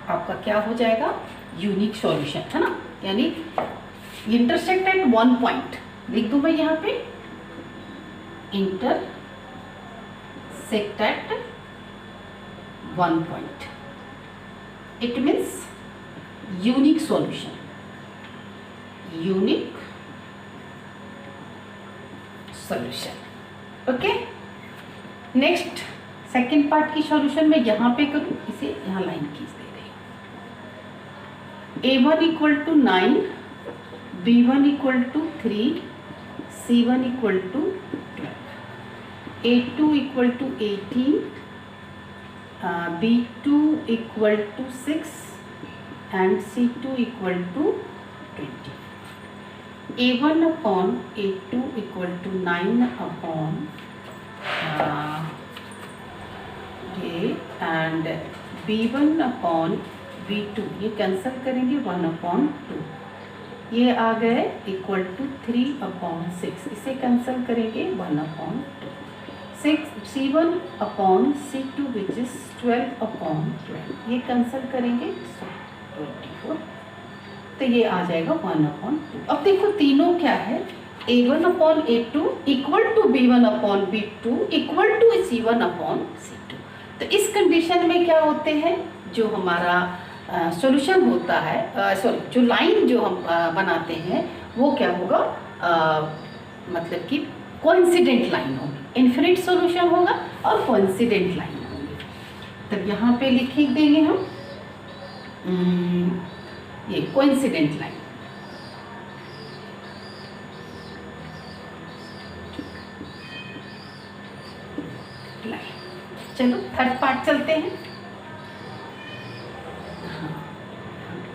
आपका क्या हो जाएगा, यूनिक सॉल्यूशन है ना, यानी इंटरसेक्ट एट 1 पॉइंट। लिख दूँ मैं यहाँ पे intersect at 1 point, it means unique solution, unique solution. Okay, next second part की सॉल्यूशन मैं यहाँ पे करूँ, इसे यहाँ लाइन खींच दे रही हूँ। A1 equal to 9, B1 equal to 3, C1 equal to 12, A2 equal to 18, B2 equal to 6 and C2 equal to 20। A1 upon A2 equal to 9 upon ये एंड B1 अपॉन B2, ये कैंसिल करेंगे 1 अपॉन 2, ये आ गए इक्वल टू 3 अपॉन 6, इसे cancel करेंगे 1 अपॉन 2, 6 C1 upon C2 which is 12 upon 12, ये कैंसिल करेंगे 24, तो ये आ जाएगा 1 अपॉन 2। अब देखो तीनों क्या है, A1 upon A2 equal to B1 upon B2 equal to C1 upon C2। तो इस कंडीशन में क्या होते हैं, जो हमारा सॉल्यूशन होता है, सॉरी जो लाइन जो हम बनाते हैं वो क्या होगा, मतलब कि कोइंसिडेंट लाइन होगी, इन्फिनिट सॉल्यूशन होगा और कोइंसिडेंट लाइन होगी। तब यहाँ पे लिख देंगे हम ये कोइंसिडेंट लाइन। चलो थर्ड पार्ट चलते हैं,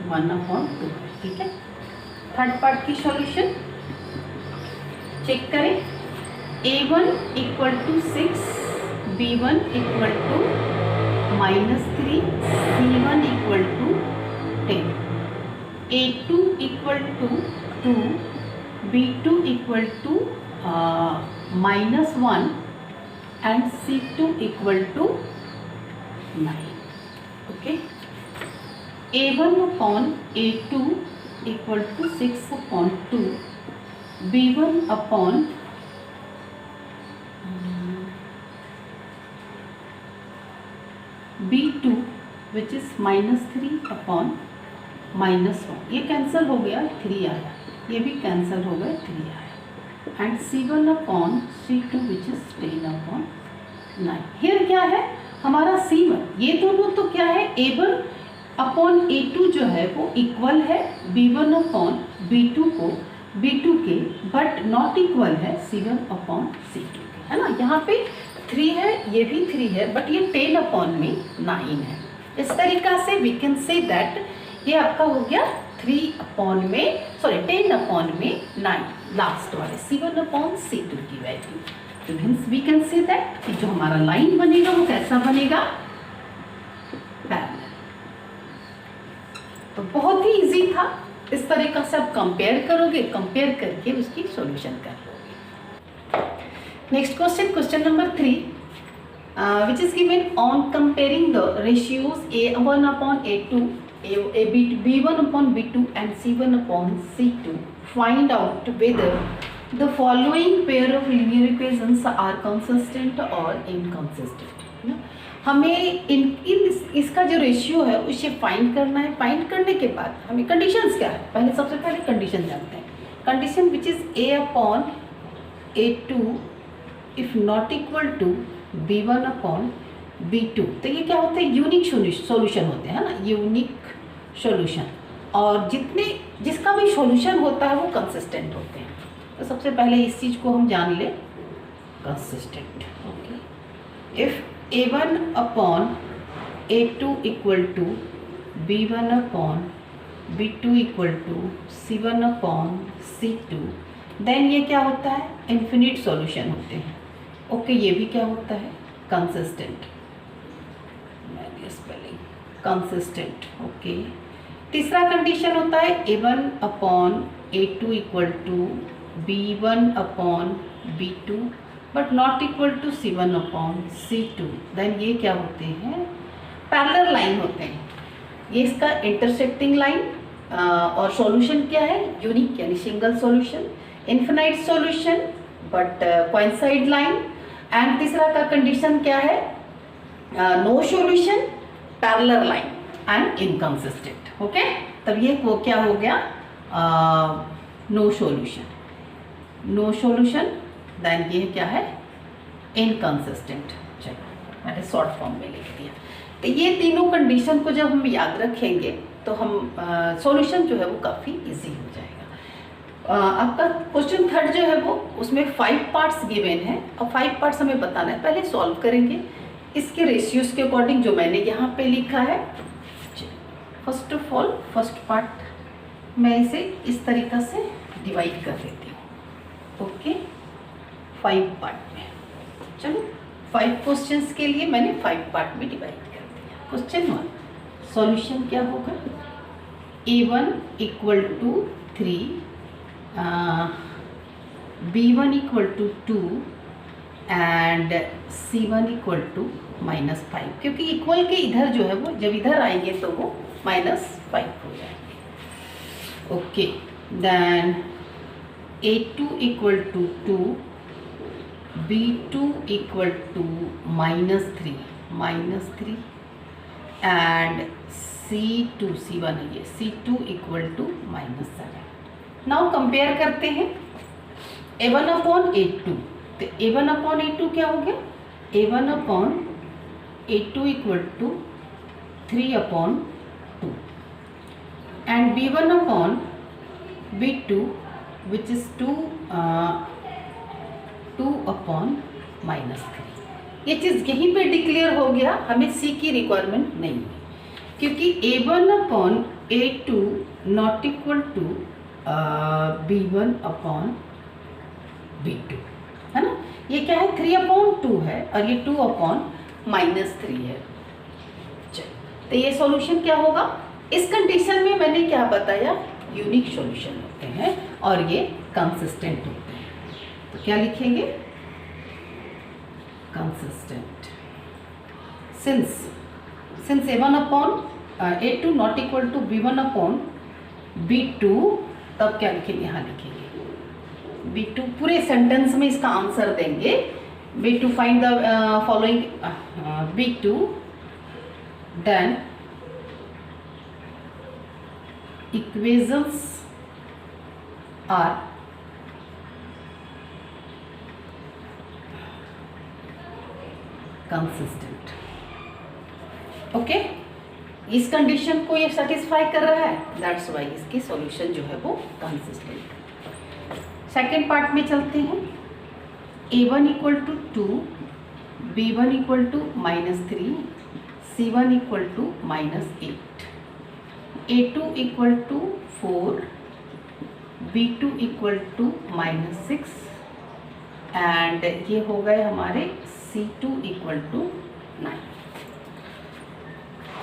1 अपॉन 2, ठीक है। थर्ड पार्ट की सॉल्यूशन चेक करें, A1 equal to 6, B1 equal to -3, C1 equal to 10, A2 equal to 2, B2 equal to -1 and C2 equal to 9। Okay, A1 upon A2 equal to 6 upon 2, B1 upon B2 which is -3 upon -1, ये cancel हो गया 3 आया, ये भी cancel हो गया 3 आया, and C1 upon C2 which is 10 upon 9। Here क्या है हमारा C1, ये दोनों तो क्या है A1 अपॉन A2 जो है वो इक्वल है B1 अपॉन B2 को B2 के, बट नॉट इक्वल है C1 अपॉन C2 के, है ना। यहाँ पे 3 है, ये भी 3 है, बट ये 10 अपॉन में 9 है। इस तरीका से वी कैन से दैट ये आपका हो गया 10 अपॉन में 9, लास्ट वाले C1 अपॉन C2 की वैल्यू। तो means we can say that कि जो हमारा लाइन बनेगा वो कैसा बनेगा, पैरेलल। तो बहुत ही इजी था, इस तरीका से आप कंपेयर करोगे, कंपेयर करके उसकी सॉल्यूशन कर लोगे। Next question, question number 3, which is given on comparing the ratios A1 upon A2, B1 upon B2 and C1 upon C2. Find out whether the following pair of linear equations are consistent or inconsistent. हमें इसका जो ratio है उसे find करना है. Find करने के बाद हमें कंडीशंस क्या है, पहले सबसे पहले कंडीशन जानते हैं. Condition which is A upon A2 if not equal to B1 upon B2. तो ये क्या होते हैं, यूनिक सॉल्यूशन होते हैं ना, यूनिक सॉल्यूशन. और जिसका भी सॉल्यूशन होता है वो कंसिस्टेंट होते हैं. तो सबसे पहले इस चीज़ को हम जान लें, consistent. Okay, if A1 upon A2 equal to B1 upon B2 equal to C1 upon C2, then ये क्या होता है, इन्फिनिट सॉल्यूशन होते हैं. ओके, ये भी क्या होता है, कंसिस्टेंट. Spelling consistent. ओके, तीसरा कंडीशन होता है A1 upon A2 equal to B1 upon B2 but not equal to C1 upon C2. Then ये क्या होते हैं, पैरेलल लाइन होते हैं. ये इसका इंटरसेक्टिंग लाइन. और सॉल्यूशन क्या है, यूनिक यानी single solution, infinite solution but coincide line. And तीसरा का कंडीशन क्या है, no solution, parallel line and inconsistent. Okay, तब ये वो क्या हो गया, no solution. No solution, then ये क्या है, इनकंसिस्टेंट. चलो मैंने शॉर्ट फॉर्म में लिख दिया. तो ये तीनों कंडीशन को जब हम याद रखेंगे तो हम सॉल्यूशन जो है वो काफ़ी इजी हो जाएगा. आपका क्वेश्चन थर्ड जो है वो उसमें 5 पार्ट्स गिवन है और 5 पार्ट्स हमें बताना है. पहले सॉल्व करेंगे इसके रेशियोज के अकॉर्डिंग जो मैंने यहाँ पे लिखा है. First of all first part मैं इसे इस तरीक़ा से डिवाइड कर देती हूँ. ओके, 5 पार्ट में. चलो 5 क्वेश्चंस के लिए मैंने 5 पार्ट में डिवाइड कर दिया. क्वेश्चन 1, सॉल्यूशन क्या होगा, A1 equal to 3, B1 equal to 2 and C1 equal to -5. क्योंकि इक्वल के इधर जो है वो जब इधर आएंगे तो वो -5 हो जाएंगे. Okay, then A2 equal to 2, B2 equal to -3 and C1 है ये, C2 equal to -7. Now compare करते हैं A1 अपॉन A2. तो A1 अपॉन A2 क्या हो गया, A1 upon A2 equal to 3 upon 2 and B1 upon B2 which is 2 upon -3. ये चीज़ यहीं पे डिक्लेयर हो गया. हमें C की रिक्वायरमेंट नहीं है क्योंकि A1 upon A2 not equal to B1 upon B2 है ना. ये क्या है, 3 अपॉन 2 है और ये 2 अपॉन -3 है. चलो, तो ये सॉल्यूशन क्या होगा, इस कंडीशन में मैंने क्या बताया, यूनिक सॉल्यूशन होते हैं और ये कंसिस्टेंट होते हैं. तो क्या लिखेंगे, consistent. Since A1 upon A2 not equal to B1 upon B2, तब क्या लिखेंगे, यहाँ लिखेंगे B2. पूरे सेंटेंस में इसका आंसर देंगे. B2 find the following B2, then equations are consistent. Okay, इस कंडीशन को ये सेटिस्फाई कर रहा है, दैट्स वाई इसकी सॉल्यूशन जो है वो कंसिस्टेंट. सेकेंड पार्ट में चलते हैं. A1 equal to 2, B1 equal to -3, C1 equal to -8, A2 equal to 4, B2 equal to -6 and ये हो गए हमारे C2 इक्वल टू 9.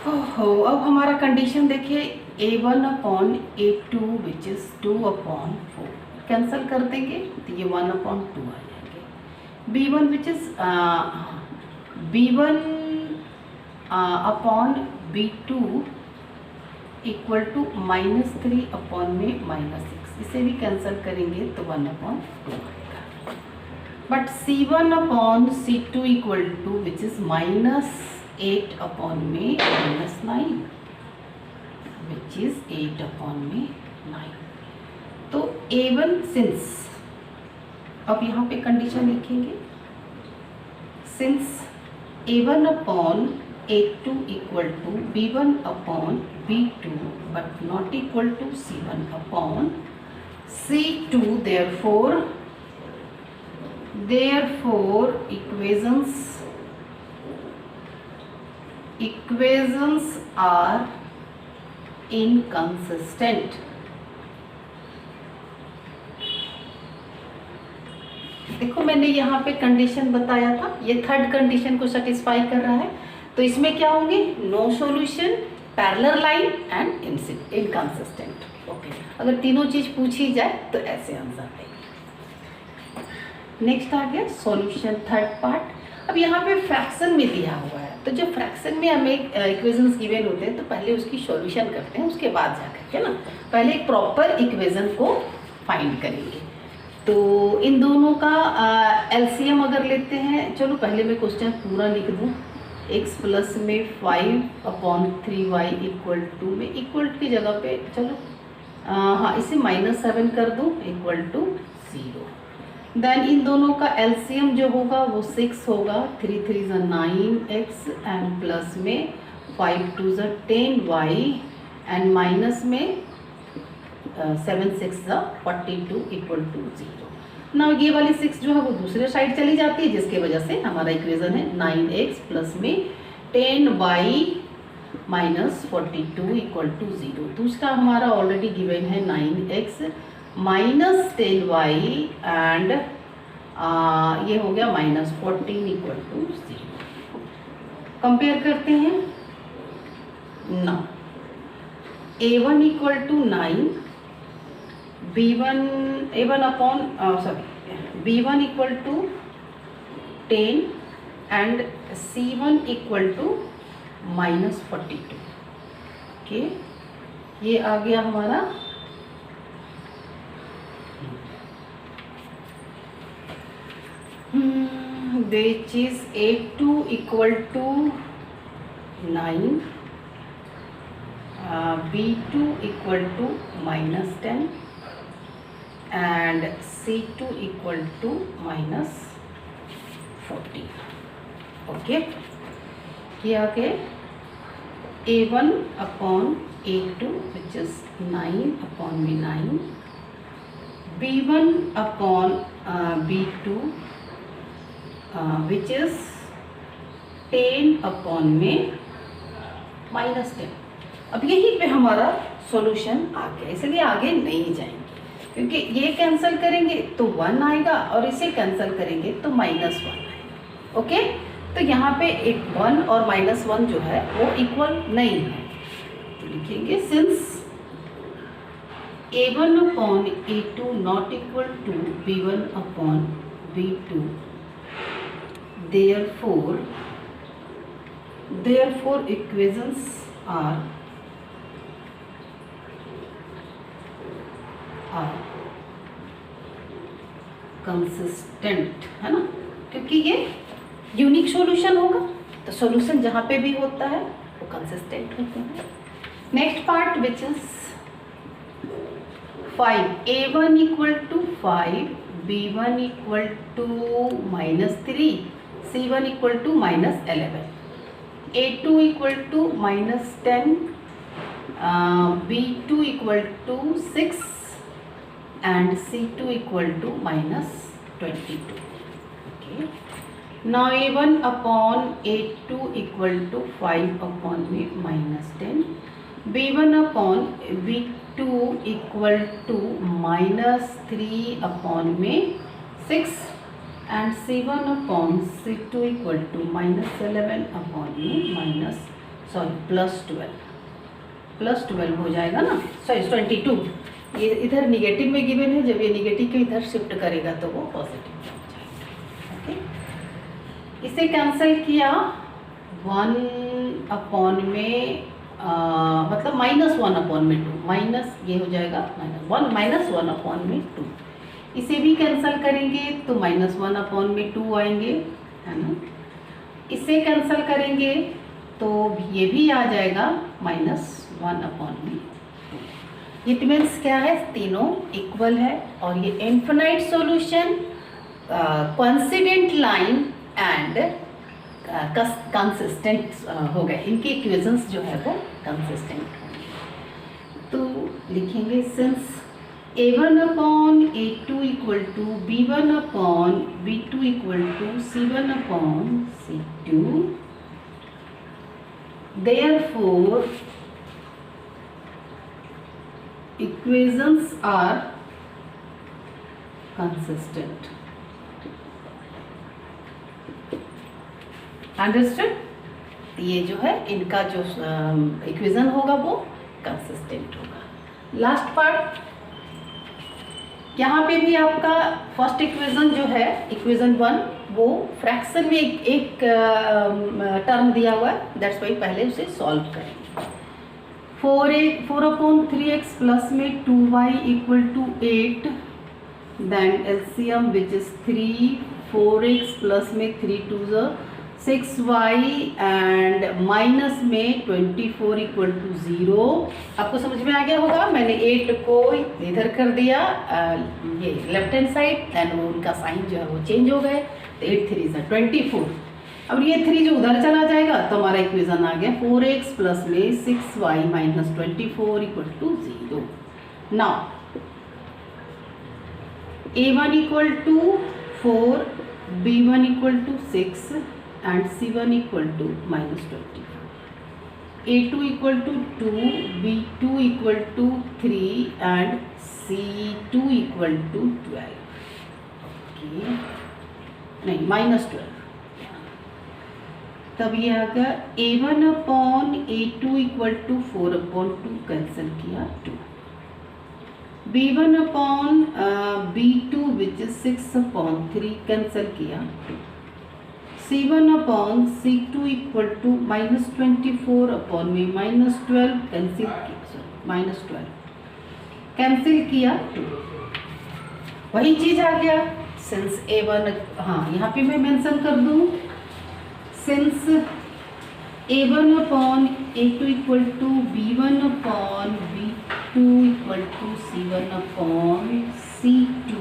ओहो, अब हमारा कंडीशन देखिए, A1 upon A2 which is 2 upon 4 cancel कर देंगे तो ये 1 अपॉन 2 आ जाएंगे. B1 which is B1 upon B2 equal to -3 upon में -6, इसे भी कैंसिल करेंगे तो 1/2 आएगा। But C1 upon C2 equal to which is -8 upon में -9, विच इज 8 अपॉन में 9। तो A1 सिंस, अब यहाँ पे कंडीशन लिखेंगे, since A1 upon A2 equal to B1 upon B2 but not equal to C1 upon C2, therefore equations are inconsistent। देखो मैंने यहाँ पे कंडीशन बताया था, ये थर्ड कंडीशन को सेटिस्फाई कर रहा है, तो इसमें क्या होंगे, no solution, parallel line and inconsistent. Okay, अगर तीनों चीज पूछी जाए तो ऐसे आंसर आएगा। नेक्स्ट आ गया सॉल्यूशन, थर्ड पार्ट। अब यहाँ पे फ्रैक्शन में दिया हुआ है, तो जो फ्रैक्शन में हमें इक्वेशंस गिवन होते हैं तो पहले उसकी सॉल्यूशन करते हैं, उसके बाद जाकर के ना पहले एक प्रॉपर इक्वेशन को फाइंड करेंगे। तो इन दोनों का एलसीएम अगर लेते हैं, चलो पहले मैं क्वेश्चन पूरा लिख दूँ। x प्लस में 5/3y इक्वल टू में इक्वल की जगह पे चलो हाँ इसे -7 कर दूँ इक्वल टू 0। देन इन दोनों का एलसीएम जो होगा वो 6 होगा, 3 3 = 9x एंड प्लस में 5 2 = 10y एंड माइनस में 7 6 = 42 इक्वल टू 0। ना ये वाली 6 जो है वो दूसरे साइड चली जाती है, जिसके वजह से हमारा इक्वेशन है 9x प्लस में 10y माइनस 42 इक्वल टू 0। दूसरा हमारा ऑलरेडी गिवन है 9x माइनस 10y एंड ये हो गया -14 इक्वल टू 0। कंपेयर करते हैं ना, a1 equal to 9, B1 upon B1 equal to 10 and C1 equal to -42। Okay, ये आ गया हमारा which is A2 equal to 9, B2 equal to -10 and C2 equal to -14। Okay, ये आ गए A1 upon A2 which is 9 upon में 9, B1 upon B2 which is 10 upon में -10। अब यहीं पे हमारा सॉल्यूशन आ गया, इसलिए आगे नहीं जाएंगे क्योंकि ये कैंसिल करेंगे तो 1 आएगा और इसे कैंसिल करेंगे तो -1 आएगा। ओके, तो यहाँ पे एक 1 और -1 जो है वो इक्वल नहीं है, तो लिखेंगे since A1 upon A2 not equal to B1 upon B2, therefore equations are consistent, है ना, क्योंकि ये यूनिक सॉल्यूशन होगा, तो सॉल्यूशन जहाँ पे भी होता है वो कंसिस्टेंट होते हैं। Next part which is 5, A1 equal to 5, B1 equal to -3, C1 equal to -11, A2 equal to -10, B2 equal to 6 and C2 equal to -22. Okay. Now A1 upon A2 equal to 5 upon -10. B1 upon B2 equal to -3 upon 6 and C1 upon C2 equal to -11 upon +12 हो जाएगा ना, sorry 22। ये इधर negative में given है, जब ये negative के इधर शिफ्ट करेगा तो वो पॉजिटिव हो जाएगा। ओके, इसे कैंसिल किया 1 अपॉन में मतलब -1/2 माइनस ये हो जाएगा -1 अपॉन में 2। इसे भी कैंसिल करेंगे तो -1/2 आएंगे, है ना। इसे कैंसिल करेंगे तो ये भी आ जाएगा -1/2। इट मीन्स क्या है, तीनों इक्वल है और ये infinite solution coincident line and consistent हो गए, इनके इक्वेशंस जो है वो कंसिस्टेंट होंगे। तो लिखेंगे since A1/A2 equal to B1/B2 equal to C1/C2, therefore equations are consistent. Understood. ये जो है इनका जो इक्वेशन होगा वो कंसिस्टेंट होगा। लास्ट पार्ट, यहाँ पे भी आपका फर्स्ट इक्वेशन जो है इक्वेशन 1 वो फ्रैक्शन में एक टर्म दिया हुआ है, दैट्स वाई पहले उसे सॉल्व करेंगे। 4/3x प्लस में 2y equal to 8, then LCM which is 3, 4x plus में 3 2 6y एंड माइनस में 24 इक्वल टू 0। आपको समझ में आ गया होगा, मैंने 8 को इधर कर दिया ये लेफ्ट हैंड साइड, एंड वो उनका साइन जो है वो चेंज हो गए, तो 8 3 सा 24। अब ये 3 जो उधर चला जाएगा तो हमारा इक्वेशन आ गया 4x प्लस में 6y minus 24 equal to 0। Now A1 equal to 4, B1 equal to 6 and C1 equal to -24, A2 equal to 2, B2 equal to 3 and C2 equal to 12। Okay, नहीं -12। तब ये आ गया A1/A2 इक्वल टू 4/2 कैंसिल किया 2, B1/B2 which is 6/3 cancel किया 2, C1/C2 equal to -24 upon में -12 cancel किया 2। वही चीज आ गया सिंस A1, हाँ यहाँ पे मैं मेंशन कर दूँ, since A1/A2 equal to B1/B2 equal to C1/C2,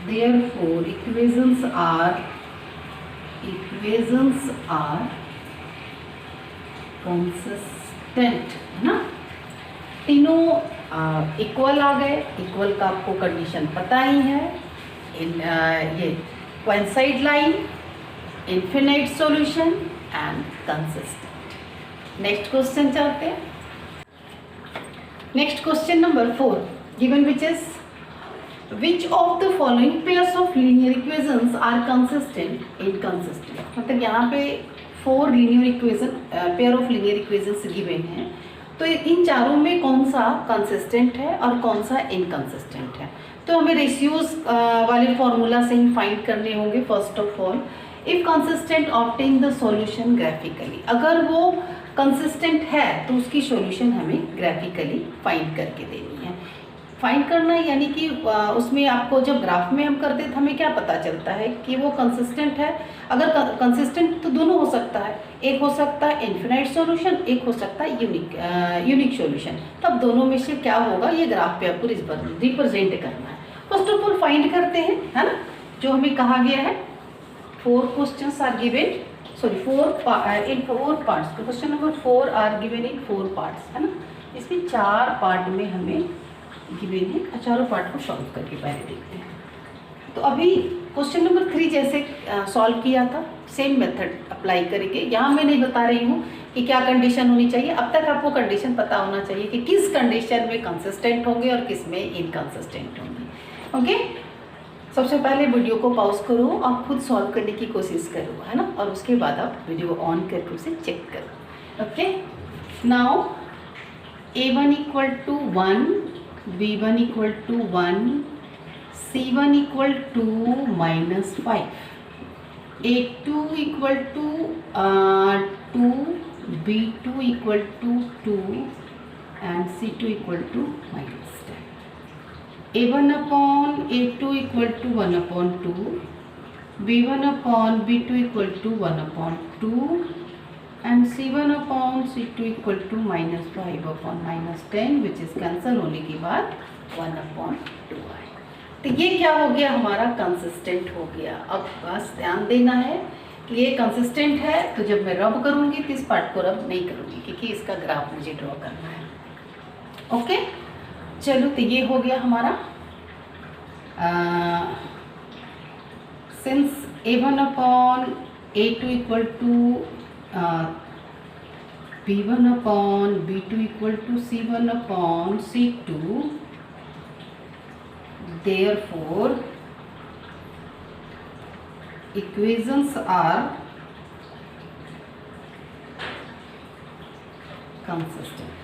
therefore equations are consistent, है ना। तीनों इक्वल आ गए, इक्वल का आपको कंडीशन पता ही है, ये coincide line, infinite solution and consistent. Next question चलते हैं। Next question number 4 given which is Which of the following pairs of linear equations are consistent, inconsistent? मतलब यहाँ पे 4 linear equation, pair of linear equations given हैं, तो इन चारों में कौन सा consistent है और कौन सा inconsistent है। तो हमें रेशियोज वाले फॉर्मूला से ही फाइंड करने होंगे। First of all, if consistent obtain the solution graphically, अगर वो कंसिस्टेंट है तो उसकी सॉल्यूशन हमें ग्राफिकली फाइंड करके देनी है। फाइंड करना यानी कि उसमें आपको जब ग्राफ में हम करते हैं तो हमें क्या पता चलता है कि वो कंसिस्टेंट है। अगर कंसिस्टेंट तो दोनों हो सकता है, एक हो सकता है इन्फिनाइट सॉल्यूशन, एक हो सकता है यूनिक सॉल्यूशन। तब दोनों में से क्या होगा ये ग्राफ पे आपको रिप्रेजेंट करना है। फर्स्ट ऑफ ऑल फाइंड करते हैं, है ना, जो हमें कहा गया है 4 questions are given, sorry 4 in 4 parts. Question number 4 are given in 4 parts, है ना। इसमें 4 पार्ट में हमें गिवन है, चारों पार्ट को सॉल्व करके पहले देखते हैं। तो अभी क्वेश्चन नंबर 3 जैसे सॉल्व किया था, सेम मेथड अप्लाई करेंगे। यहाँ मैं नहीं बता रही हूँ कि क्या कंडीशन होनी चाहिए, अब तक आपको कंडीशन पता होना चाहिए कि किस कंडीशन में कंसिस्टेंट होंगे और किस में इनकंसिस्टेंट होंगे। ओके, सबसे पहले वीडियो को पॉज करो और खुद सॉल्व करने की कोशिश करो, है ना, और उसके बाद आप वीडियो ऑन करके उसे चेक करो। Okay, now A1 equal to 1, B1 equal to 1, C1 equal to -5, A2 equal to 2, B2 equal to 2 and C2 equal to -10. A1 upon A2 equal to 1/2, B1 upon B2 equal to 1/2 and C1 upon C2 equal to -5/-10 which is cancel होने के बाद 1/2 आए. तो ये क्या हो गया, हमारा कंसिस्टेंट हो गया. अब बस ध्यान देना है कि ये कंसिस्टेंट है, तो जब मैं रब करूँगी तो इस पार्ट को रब नहीं करूँगी क्योंकि इसका ग्राफ मुझे ड्रॉ करना है. ओके चलो, तो ये हो गया हमारा. Since A1 upon A2 equal to B1 upon B2 equal to C1 upon C2, therefore equations are consistent.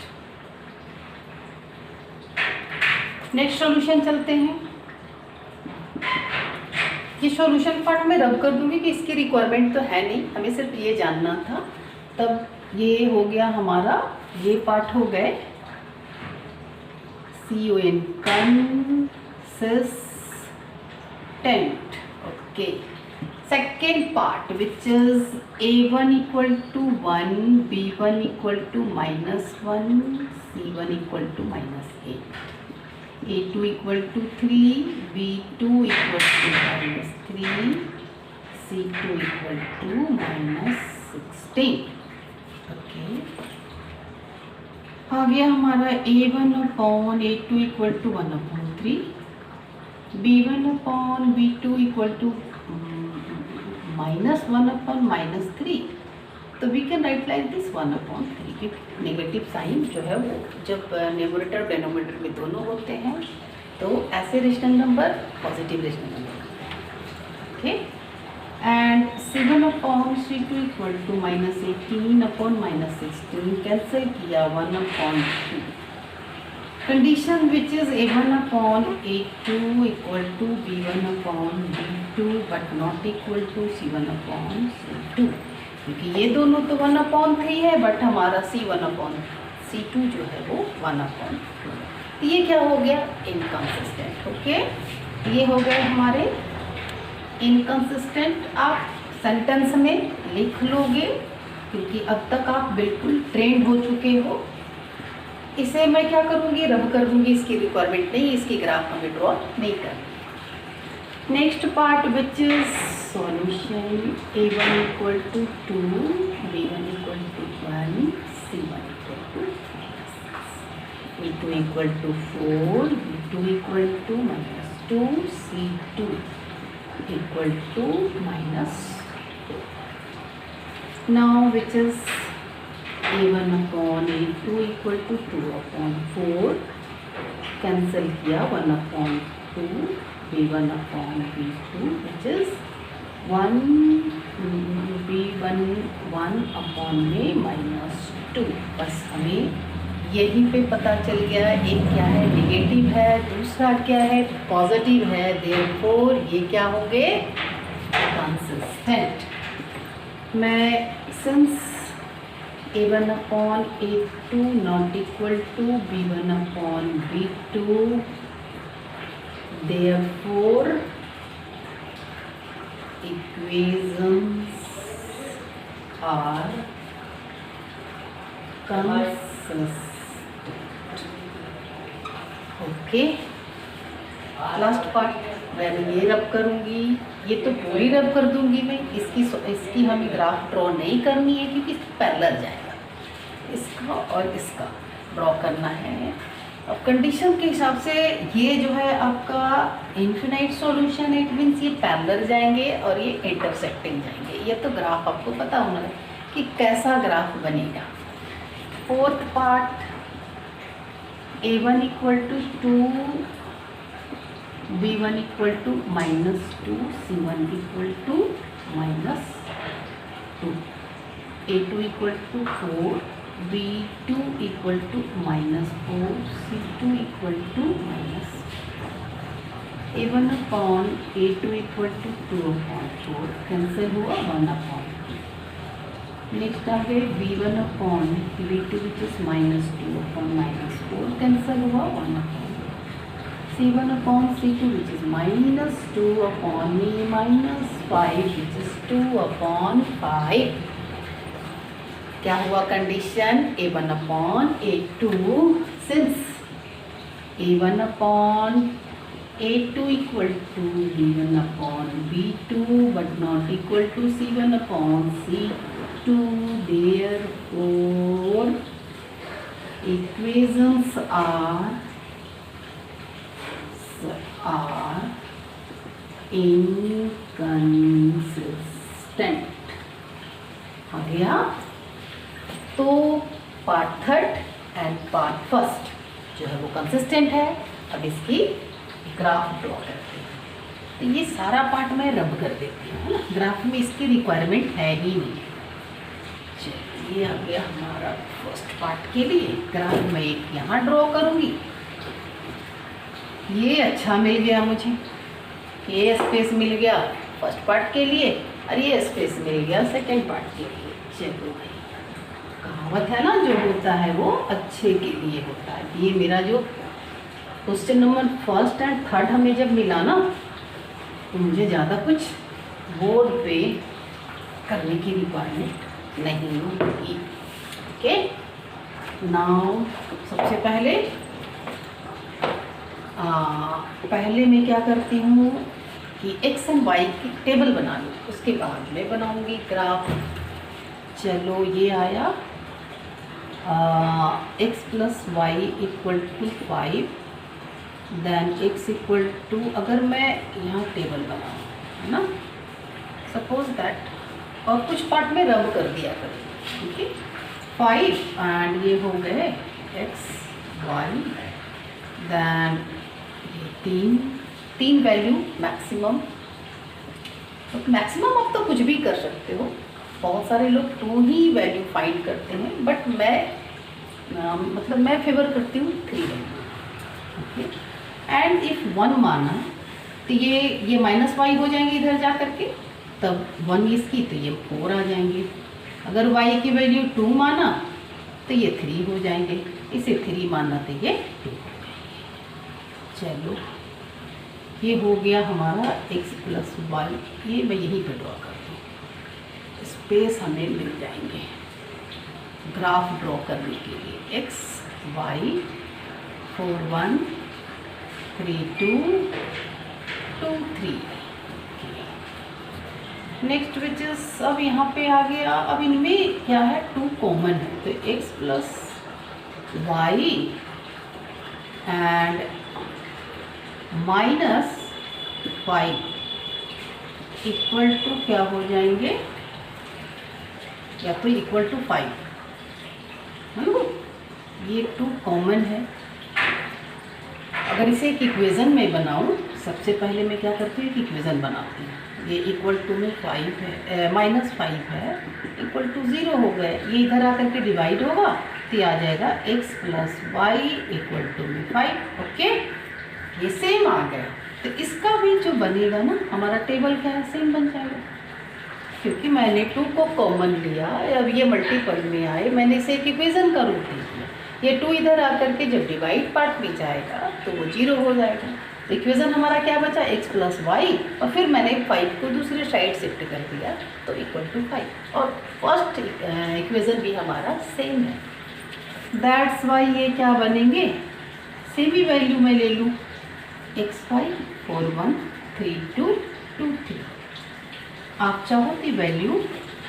Next solution चलते हैं. ये सॉल्यूशन पार्ट में रब कर दूंगी कि इसकी रिक्वायरमेंट तो है नहीं, हमें सिर्फ ये जानना था. तब ये हो गया हमारा, ये पार्ट हो गए CON consistent. Okay, second part which is A1 equal to 1, B1 equal to -1, C1 equal to -8, A2 equal to 3, B2 equal to -3, C2 equal to -16. Okay, आ गया हमारा A1 upon A2 equal to 1/3, B1 upon B2 equal to -1/-3. तो we can write like this 1/3, क्योंकि negative sign जो है वो जब numerator denominator में दोनों होते हैं तो ऐसे rational number positive rational number होते हैं. Okay, and C1 upon C2 equal to -18/-16 cancel किया 1/2. Condition which is A1 upon A2 equal to B1 upon B2 but not equal to C1 upon C2, क्योंकि ये दोनों तो 1/3 है but हमारा C1 upon C2 जो है वो 1/2. तो ये क्या हो गया, इनकंसिस्टेंट. ओके, ये हो गए हमारे इनकंसिस्टेंट. आप सेंटेंस में लिख लोगे क्योंकि अब तक आप बिल्कुल ट्रेंड हो चुके हो. इसे मैं क्या करूँगी, रब कर दूँगी, इसकी रिक्वायरमेंट नहीं, इसकी ग्राफ हमें ड्रॉ नहीं करनी. Next part which is solution A1 equal to 2, B1 equal to 1, C1 equal to 6, A2 equal to 4, B2 equal to -2, C2 equal to -2. Now which is A1 upon A2 equal to 2/4, cancel किया 1/2, B1 upon B2 which is 1, B1 1/में -2. बस हमें यहीं पे पता चल गया, एक क्या है नेगेटिव है, दूसरा क्या है पॉजिटिव है. देयरफॉर ये क्या होंगे, कंसिस्टेंट. मैं since A1 upon A2 not equal to B1 upon B2, therefore equations are consistent. Okay, last part मैं ये रब करूँगी, ये तो पूरी रब कर दूँगी मैं, इसकी हमें ग्राफ ड्रॉ नहीं करनी है क्योंकि पैरेलल जाएगा. इसका और इसका ड्रॉ करना है. अब कंडीशन के हिसाब से ये जो है आपका इन्फिनाइट सॉल्यूशन है, इट मीन्स ये पैरेलल जाएंगे और ये इंटरसेक्टिंग जाएंगे. ये तो ग्राफ आपको पता होना है कि कैसा ग्राफ बनेगा. Fourth part A1 equal to 2, B1 equal to -2, C1 equal to -2, A2 equal to 4, B2 equal to -4, C2 equal to -. A1 upon A2 equal to 2/4 cancel हुआ 1/2। नेक्स्ट आ गए B1 upon B2 which is -2/-4 cancel हुआ 1/4। C1 upon C2 which is -2/-5 which is 2/5। क्या हुआ condition? A1 upon A2 since A1 upon A2 equal to B1 upon B2 but not equal to C1 upon C2, therefore equations are inconsistent। आ गया? तो part third and part first जो है वो consistent है। अब इसकी ग्राफ ड्रॉ करते हैं। तो ये सारा पार्ट मैं रब कर देती हूँ, है ना, ग्राफ में इसकी रिक्वायरमेंट है ही नहीं। चलिए आ गया हमारा फर्स्ट पार्ट के लिए ग्राफ मैं एक यहाँ ड्रॉ करूँगी। ये अच्छा मिल गया मुझे, ये स्पेस मिल गया फर्स्ट पार्ट के लिए और ये स्पेस मिल गया सेकेंड पार्ट के लिए। चलो भाई, कहावत है ना, जो होता है वो अच्छे के लिए होता है। ये मेरा जो question number first and third हमें जब मिला ना, तो मुझे ज़्यादा कुछ बोर्ड पे करने की रिक्वायरमेंट नहीं होगी। ओके, नाउ सबसे पहले मैं क्या करती हूँ कि एक्स एंड वाई की टेबल बना लूँ, उसके बाद मैं बनाऊँगी ग्राफ। चलो ये आया x plus y equal to 5, then x equal to, अगर मैं यहाँ टेबल बनाऊँ, है ना, सपोज दैट, और कुछ पार्ट में रब कर दिया करें, ठीक है, 5 एंड ये हो गए x y, देन ये तीन वैल्यू मैक्सिमम। तो मैक्सिमम आप तो कुछ भी कर सकते हो, बहुत सारे लोग 2 ही वैल्यू फाइंड करते हैं, बट मैं फेवर करती हूँ 3 वैल्यू। ओके, एंड इफ 1 माना तो ये -y हो जाएंगे इधर जा करके, तब 1 इसकी तो ये 4 आ जाएंगे। अगर y की वैल्यू 2 माना तो ये 3 हो जाएंगे, इसे 3 माना तो ये 2 हो जाएंगे। चलो ये हो गया हमारा x प्लस वाई, ये मैं यहीं पर ड्रॉ करती हूँ, स्पेस हमें मिल जाएंगे ग्राफ ड्रॉ करने के लिए। x y 4 1 3 2 2 3। Next which is, अब यहाँ पे आ गया, अब इनमें क्या है, 2 कॉमन है, तो x plus y and -5 equal to क्या हो जाएंगे, या तो इक्वल टू 5, ये 2 कॉमन है। अगर इसे एक इक्वेज़न में बनाऊं, सबसे पहले मैं क्या करती हूँ, एक इक्वेज़न बनाती हूँ। ये इक्वल टू में 5 है, -5 है, इक्वल टू 0 हो गए, ये इधर आकर के डिवाइड होगा तो आ जाएगा x plus y equal to में 5। ओके, ये सेम आ गया, तो इसका भी जो बनेगा ना हमारा टेबल क्या है, सेम बन जाएगा, क्योंकि मैंने 2 को कॉमन लिया। अब ये मल्टीपल में आए, मैंने इसे एक इक्वेज़न का रूप दे दिया, ये 2 इधर आकर के जब डिवाइड पार्ट में जाएगा तो वो 0 हो जाएगा। तो इक्वेज़न हमारा क्या बचा, x प्लस वाई, और फिर मैंने 5 को दूसरे साइड शिफ्ट कर दिया तो इक्वल टू 5, और फर्स्ट इक्वेज़न भी हमारा सेम है। दैट्स वाई ये क्या बनेंगे, सेम ही वैल्यू मैं ले लूँ, x y 4 1 3 2 2 3। आप चाहो तो वैल्यू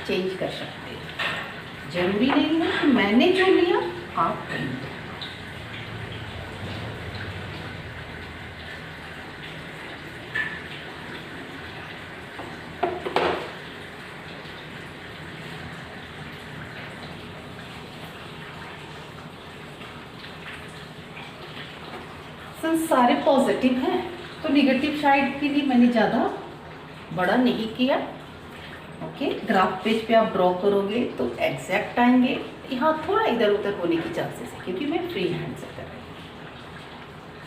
चेंज कर सकते हैं, जरूरी नहीं है कि मैंने जो लिया आप करें। सारे पॉजिटिव हैं तो निगेटिव साइड के लिए मैंने ज़्यादा बड़ा नहीं किया। ओके, ग्राफ पेज पे आप ड्रॉ करोगे तो एग्जैक्ट आएंगे, यहाँ थोड़ा इधर उधर होने की चांसेस है क्योंकि मैं फ्री हैंड से कर रही हूँ।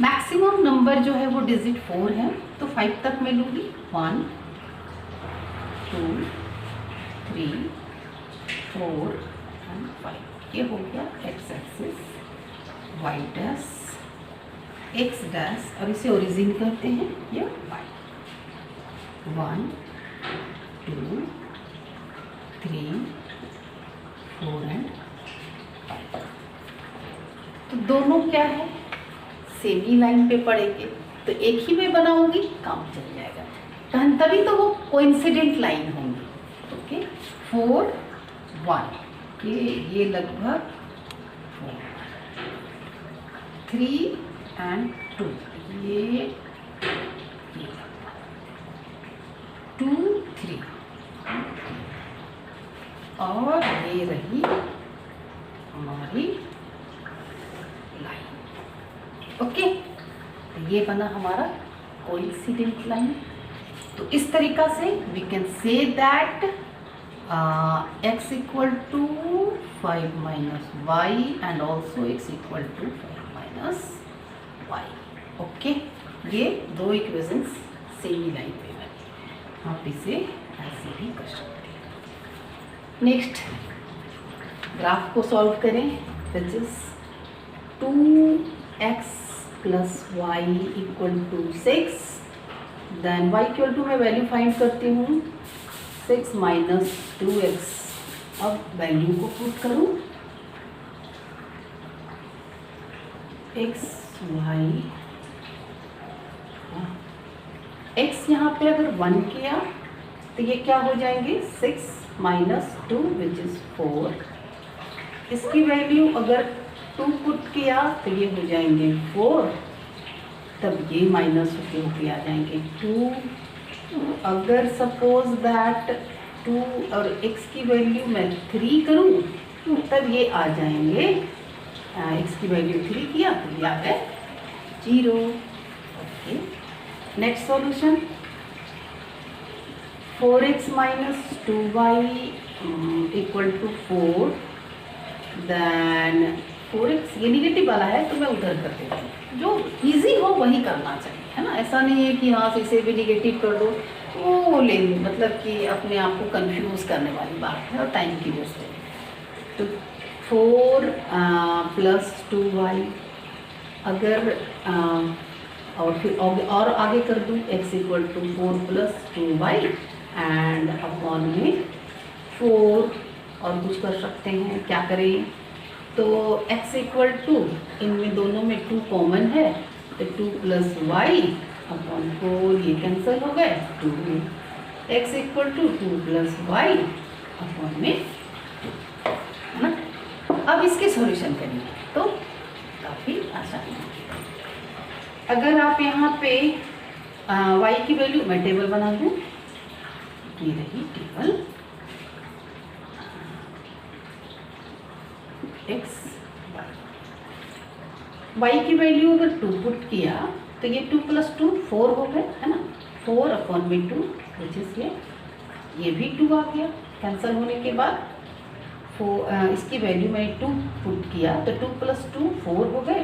मैक्स मैक्सिमम नंबर जो है वो डिजिट 4 है, तो 5 तक मैं लूँगी। 1 2 3 4 एंड 5। ये हो गया x axis, y dash, x dash, और इसे ओरिजिन करते हैं ये वाई। 1 2 3 4 एंड 5। तो दोनों क्या है, सेमी लाइन पे पड़ेंगे, तो एक ही में बनाऊंगी, काम चल जाएगा। तभी तो वो कोइंसिडेंट लाइन होंगी। ओके, 4 1, ये लगभग 3 एंड 2, ये 2 3, और ये रही हमारी लाइन। ओके, तो ये बना हमारा कोइंसिडेंट लाइन। तो इस तरीका से we can say that x equal to 5 minus y and also x equal to 5 minus y. Okay, ये दो इक्वेशंस सेमी लाइन पे बने, आप इसे ऐसे भी कर सकते हैं। नेक्स्ट ग्राफ को सॉल्व करें, which is 2x plus y equal to 6, then y equal to मैं वैल्यू फाइंड करती हूँ 6 माइनस 2x। अब वैल्यू को पुट करूँ, x यहाँ पे अगर 1 किया तो ये क्या हो जाएंगे 6 माइनस 2 विच इज़ 4। इसकी वैल्यू अगर 2 पुट किया तो ये हो जाएंगे 4, तब ये माइनस होके आ जाएंगे 2। अगर सपोज दैट 2 और x की वैल्यू मैं 3 करूँ तब ये आ जाएंगे, x की वैल्यू 3 किया तो ये आ गए 0। Okay, next solution 4x minus 2y equal to 4, then 4x ये निगेटिव वाला है तो मैं उधर कर देती हूँ। जो इजी हो वही करना चाहिए, है ना। ऐसा नहीं है कि हाँ इसे भी निगेटिव कर दो, वो ले मतलब कि अपने आप को कंफ्यूज करने वाली बात है और टाइम की वजह से। तो 4 प्लस 2y, अगर और फिर और आगे कर दूँ x equal to 4 plus 2y and upon में 4, और कुछ कर सकते हैं, क्या करें, तो x इक्वल टू, इनमें दोनों में 2 कॉमन है तो 2 प्लस वाई अपॉन 4, ये कैंसिल हो गए 2, x equal to 2 plus y upon में 2, है ना। अब इसके सॉल्यूशन करेंगे तो काफ़ी आसान है। अगर आप यहाँ पे y की वैल्यू, मैं टेबल बना दूँ, ये रही टेबल x y की वैल्यू अगर 2 पुट किया तो ये 2 प्लस 2 4 हो गए, है ना। 4 अपॉन में 2 विच इज ये भी 2 आ गया कैंसिल होने के बाद। इसकी वैल्यू मैंने 2 पुट किया तो 2 प्लस 2 4 हो गए,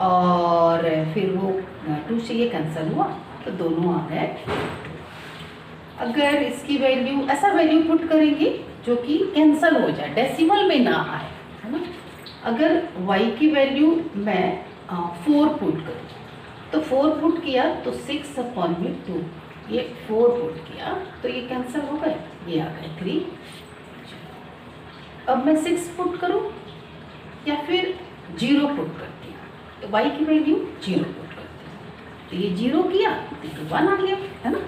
और फिर वो 2 से ये कैंसिल हुआ तो दोनों आ गए। अगर इसकी वैल्यू, ऐसा वैल्यू पुट करेंगे जो कि कैंसिल हो जाए, डेसिमल में ना आए, है ना। अगर y की वैल्यू मैं 4 पुट करूँ तो 4 पुट किया तो 6 अपॉन में 2, ये 4 पुट किया तो ये कैंसिल हो गए, ये आ गए 3। अब मैं 6 पुट करूँ या फिर 0 पुट करती हूँ, तो y की वैल्यू 0 पुट करती हूँ तो ये 0 किया तो 1 आ गया, है ना।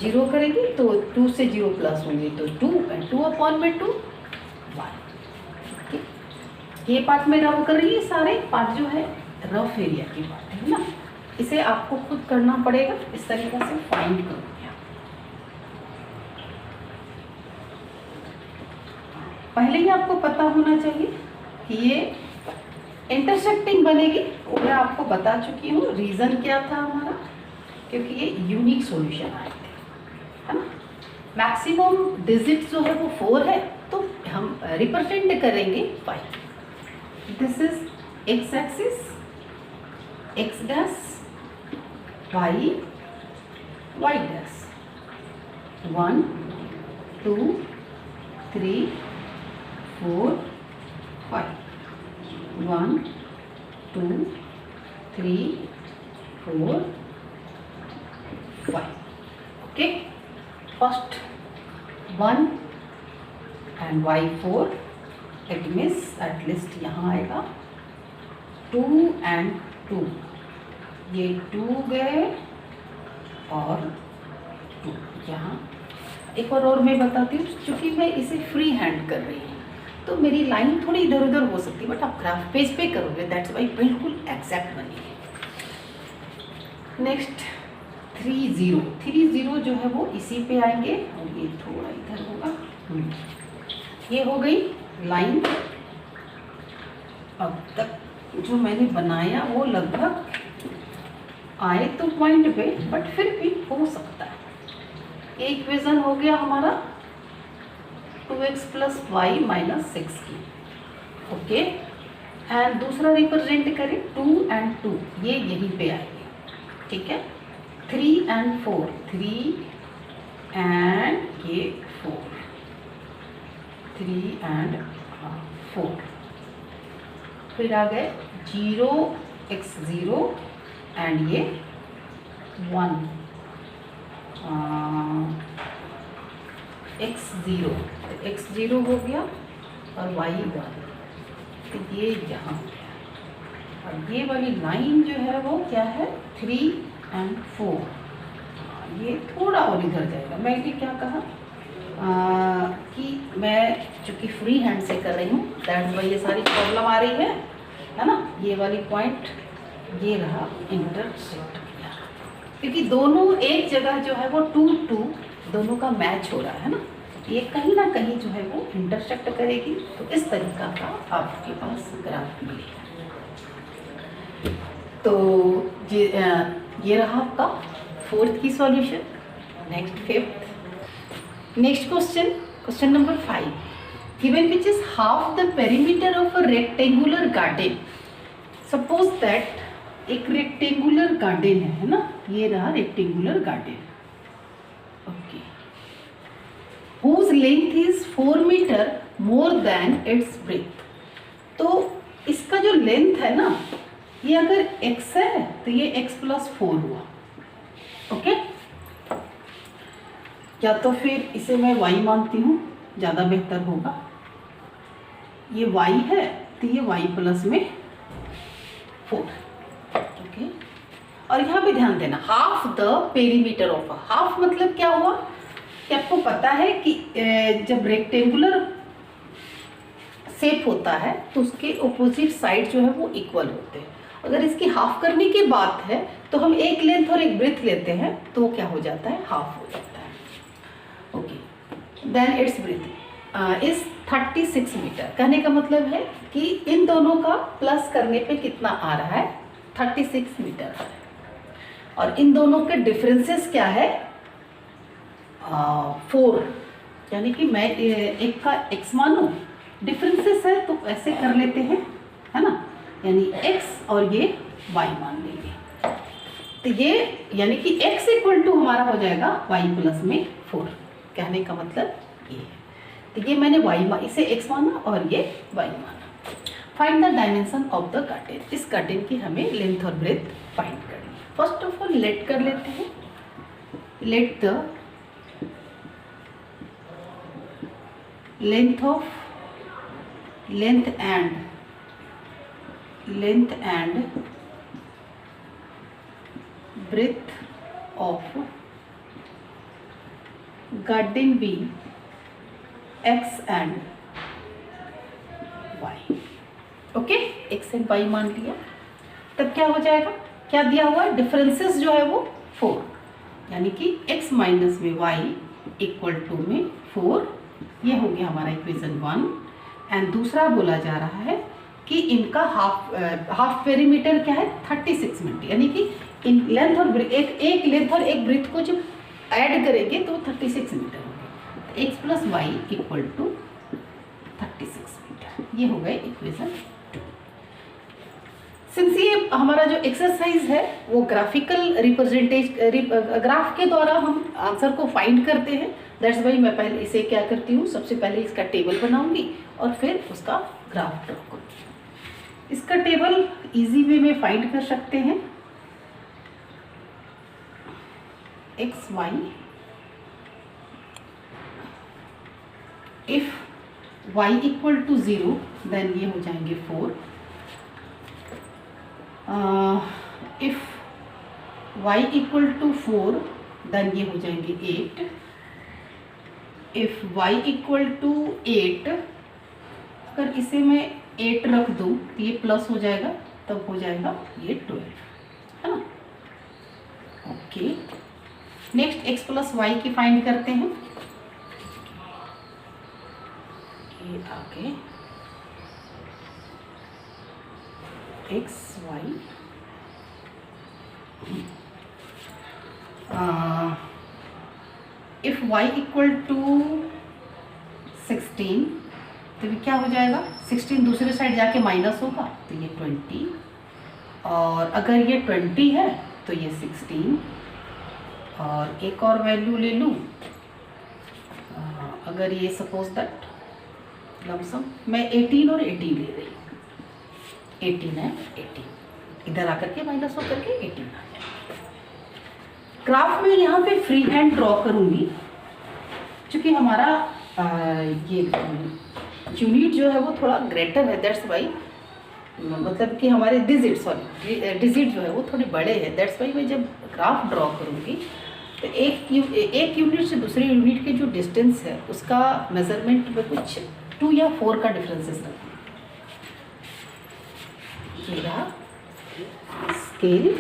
0 करेंगे तो 2 से 0 प्लस होंगे तो 2, एंड 2 अपॉन में 2 1। ये पार्ट में रफ कर रही है, सारे पार्ट जो है रफ एरिया की पार्ट है ना। इसे आपको खुद करना पड़ेगा, इस तरीके से फाइंड करोगे। पहले ही आपको पता होना चाहिए कि ये इंटरसेक्टिंग बनेगी, वो मैं आपको बता चुकी हूँ। रीज़न क्या था हमारा, क्योंकि ये यूनिक सॉल्यूशन आए थे, है ना। मैक्सिमम डिजिट जो है वो 4 है, तो हम रिप्रेजेंट करेंगे 5। This is x axis, x dash, y y dash 1 2 3 4 5 1 2 3 4 5 okay first 1 and y4 it means at least यहाँ आएगा 2 एंड 2 ये 2 गए और 2 यहाँ। एक बार और मैं बताती हूँ, क्योंकि मैं इसे फ्री हैंड कर रही हूँ तो मेरी लाइन थोड़ी इधर उधर हो सकती है, बट आप ग्राफ पेज पे करोगे दैट्स वाई बिल्कुल एग्जैक्ट बनेगी। नेक्स्ट 3 0 जो है वो इसी पे आएंगे और ये थोड़ा इधर होगा। ये हो गई लाइन। अब तक जो मैंने बनाया वो लगभग आए तो पॉइंट पे, बट फिर भी हो सकता है। एक इक्वेशन हो गया हमारा 2x प्लस वाई माइनस 6 की, ओके। एंड दूसरा रिप्रेजेंट करें 2 एंड 2, ये यहीं पे आएंगे, ठीक है। 3 एंड 4, 3 एंड ये 4, 3 एंड 4। फिर आ गए 0x0 एंड ये 1 x0, x0 हो गया और y1, तो ये यहाँ हो गया। और ये वाली लाइन जो है वो क्या है 3 एंड 4, ये थोड़ा और इधर जाएगा। मैंने क्या कहा कि मैं चूँकि फ्री हैंड से कर रही हूँ दैट्स वाई ये सारी प्रॉब्लम आ रही है ना। ये वाली पॉइंट ये रहा इंटरसेक्ट किया, क्योंकि दोनों एक जगह जो है वो 2 2 दोनों का मैच हो रहा है ना, ये कहीं ना कहीं जो है वो इंटरसेक्ट करेगी। तो इस तरीका का आपके पास ग्राफ मिलेगा। तो ये रहा आपका 4th की solution. Next 5th। Next question number 5, given which is half the perimeter of a rectangular garden. Suppose that एक रेक्टेंगुलर गार्डन है ना, ये रहा rectangular garden, okay, whose length is 4 meter more than its breadth. तो इसका जो length है ना, ये अगर x है तो ये x प्लस 4 हुआ, ओके। या तो फिर इसे मैं y मानती हूँ, ज़्यादा बेहतर होगा। ये y है तो ये y प्लस में 4, ओके। और यहाँ पे ध्यान देना, half the perimeter of, half मतलब क्या हुआ कि आपको पता है कि जब रेक्टेंगुलर शेप होता है तो उसके ऑपोजिट साइड जो है वो इक्वल होते हैं। अगर इसकी हाफ करने की बात है तो हम एक लेंथ और एक ब्रेथ लेते हैं तो वो क्या हो जाता है, हाफ हो जाता है, okay. Then its breadth is 36 metre. कहने का मतलब है कि इन दोनों का प्लस करने पे कितना आ रहा है, 36 मीटर आ रहा है। और इन दोनों के डिफरेंसेस क्या है, 4, यानी कि मैं एक का x मानूं, डिफरेंसेस है तो ऐसे कर लेते हैं, है ना, यानी x और ये y मान लेंगे। तो ये यानी कि x इक्वल टू हमारा हो जाएगा y प्लस में 4। कहने का मतलब ये है। तो ये मैंने इसे x माना और ये y माना। Find the dimension of the garden. इस गार्डन की हमें लेंथ और ब्रेथ फाइंड करनी है। फर्स्ट ऑफ ऑल लेट कर लेते हैं, let the length and breadth of garden be x and y, okay. x and y मान लिया, तब क्या हो जाएगा, क्या दिया हुआ है, डिफरेंसेस जो है वो 4, यानी कि x माइनस में y इक्वल टू में 4। ये हो गया हमारा इक्वेशन 1। एंड दूसरा बोला जा रहा है कि इनका हाफ पेरीमीटर क्या है, 36 मीटर, यानी कि इन लेंथ और एक लेंथ और एक ब्रेथ को जब ऐड करेंगे तो 36 मीटर होगा। x plus y equal to 36 metre. ये हो गए इक्वेशन 2। सिंस ये हमारा जो एक्सरसाइज है वो ग्राफिकल ग्राफ के द्वारा हम आंसर को फाइंड करते हैं, दैट्स वाई मैं पहले इसे क्या करती हूँ, सबसे पहले इसका टेबल बनाऊंगी और फिर उसका ग्राफ ड्रॉ करूँगी। इसका टेबल इजी वे में फाइंड कर सकते हैं। X y, if y equal to 0 then ये हो जाएंगे 4, if y equal to 4 then ये हो जाएंगे 8, इफ y इक्वल टू 8, अगर इसे मैं 8 रख दूँ तो ये प्लस हो जाएगा, तब हो जाएगा ये 12, है ना। Okay, next x plus y की फाइंड करते हैं। ये आगे x y, if y equal to 16 तो क्या हो जाएगा, 16 दूसरे साइड जाके माइनस होगा तो ये 20, और अगर ये 20 है तो ये 16, और एक और वैल्यू ले लूँ, अगर ये सपोज दैट लमसम मैं 18 और 18 ले रही हूँ, 18 है 18, इधर आकर के माइनस होकर के 18 आ जाए। ग्राफ में यहाँ पे फ्री हैंड ड्रॉ करूँगी, क्योंकि हमारा ये यूनिट जो है वो थोड़ा ग्रेटर है, दैट्स वाई, मतलब कि हमारे डिजिट जो है वो थोड़े बड़े हैं, दैट्स वाई मैं जब ग्राफ ड्रॉ करूँगी तो एक यूनिट से दूसरे यूनिट के जो डिस्टेंस है उसका मेजरमेंट में कुछ 2 या 4 का डिफरेंसेस रखती है। ये रहा स्केल,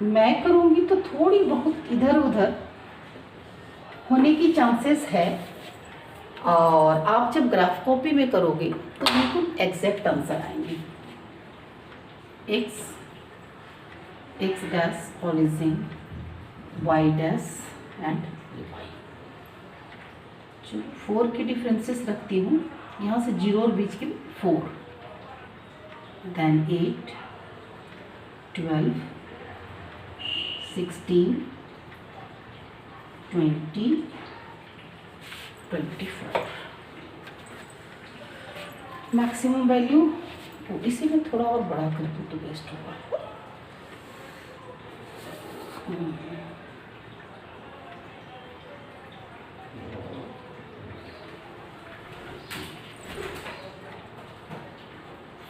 मैं करूँगी तो थोड़ी बहुत इधर उधर होने की चांसेस है, और आप जब ग्राफ कॉपी में करोगे तो बिल्कुल एग्जैक्ट आंसर आएंगे। X dash origin, y dash and y, जो 4 के डिफरेंसेस रखती हूँ, यहाँ से 0 और बीच के 4, देन 8, 12, 16, 20, 24, मैक्सिमम वैल्यू इसी में थोड़ा और बड़ा कर दूँ तो बेस्ट होगा।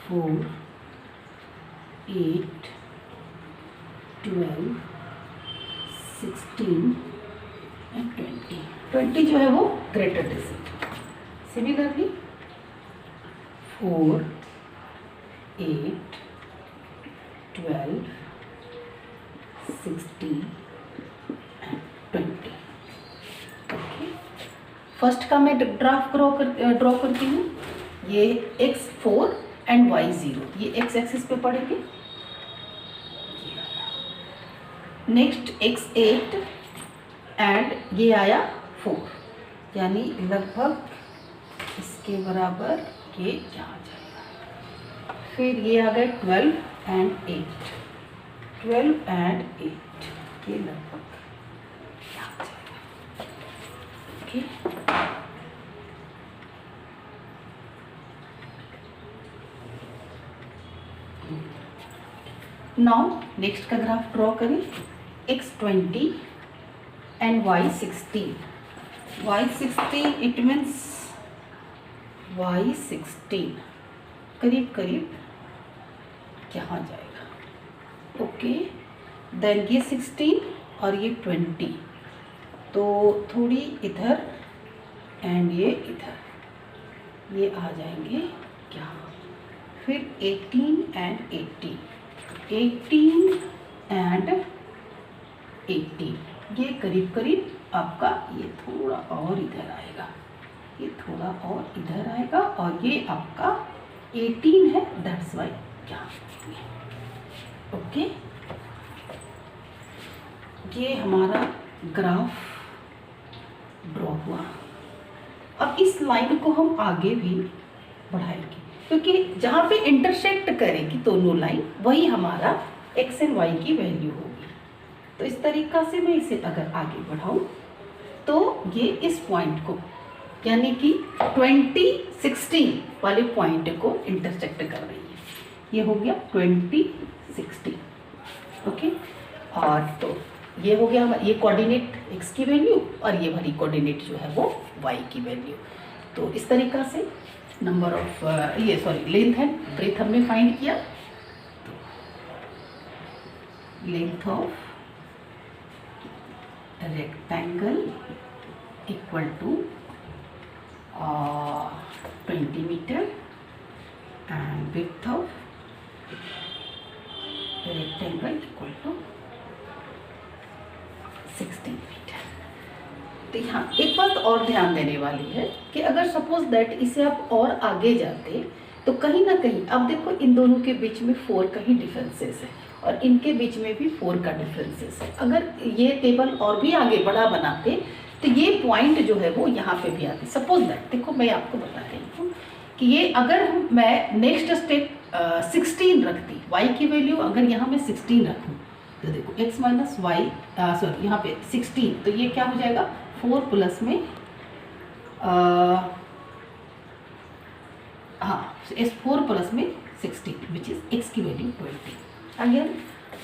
4, 8, 12, 16 एंड 20 जो है वो greater digit. Similarly 4, 8, 12, 16 and 20। Okay, first का मैं ग्राफ ड्रॉ करती हूँ। ये x4 एंड y0, ये x एक्सिस पे पड़ेंगे। नेक्स्ट x8 एंड ये आया 4, यानी लगभग इसके बराबर ये यहाँ जाएगा। फिर ये आ गए 12 एंड 8, 12 एंड 8, ये लगभग यहाँ जाएगा। ओके, नाउ नेक्स्ट का ग्राफ ड्रॉ करें। x20 and y16, y16 it means y16 करीब करीब यहाँ जाएगा। ओके, देन ये 16 और ये 20, तो थोड़ी इधर एंड ये इधर, ये आ जाएंगे यहाँ। फिर 18 एंड 18, 18 एंड 18, ये करीब करीब आपका ये थोड़ा और इधर आएगा। ये थोड़ा और इधर आएगा और ये आपका 18 है, दैट्स वाई यहाँ। ओके, ये हमारा ग्राफ ड्रॉ हुआ। अब इस लाइन को हम आगे भी बढ़ाएंगे क्योंकि जहाँ पे इंटरसेक्ट करेगी दोनों लाइन वही हमारा एक्स एंड वाई की वैल्यू होगी। तो इस तरीक़ा से मैं इसे अगर आगे बढ़ाऊँ तो ये इस पॉइंट को यानी कि 2016 वाले पॉइंट को इंटरसेक्ट कर रही है। ये हो गया 2016। ओके, और तो ये हो गया ये कोऑर्डिनेट x की वैल्यू और ये वाली कोऑर्डिनेट जो है वो y की वैल्यू। तो इस तरीक़ा से number of length and breadth हमने फाइंड किया। तो length of rectangle equal to 20 metre and width of rectangle equal to 16 metre. तो यहाँ एक बात और ध्यान देने वाली है कि अगर सपोज दैट इसे आप और आगे जाते तो कहीं ना कहीं अब देखो इन दोनों के बीच में 4 का ही डिफरेंसेस है और इनके बीच में भी 4 का डिफरेंसेस है। अगर ये टेबल और भी आगे बड़ा बनाते तो ये पॉइंट जो है वो यहाँ पे भी आती। सपोज दैट देखो मैं आपको बता रही हूँ कि ये अगर मैं नेक्स्ट स्टेप 16 रखती, y की वैल्यू अगर यहाँ मैं 16 रखूँ तो देखो x माइनस वाई सॉरी यहाँ पे 16, तो ये क्या हो जाएगा 4 प्लस में हाँ 4 प्लस में 16 विच इज x की वैल्यू 20 अगेन।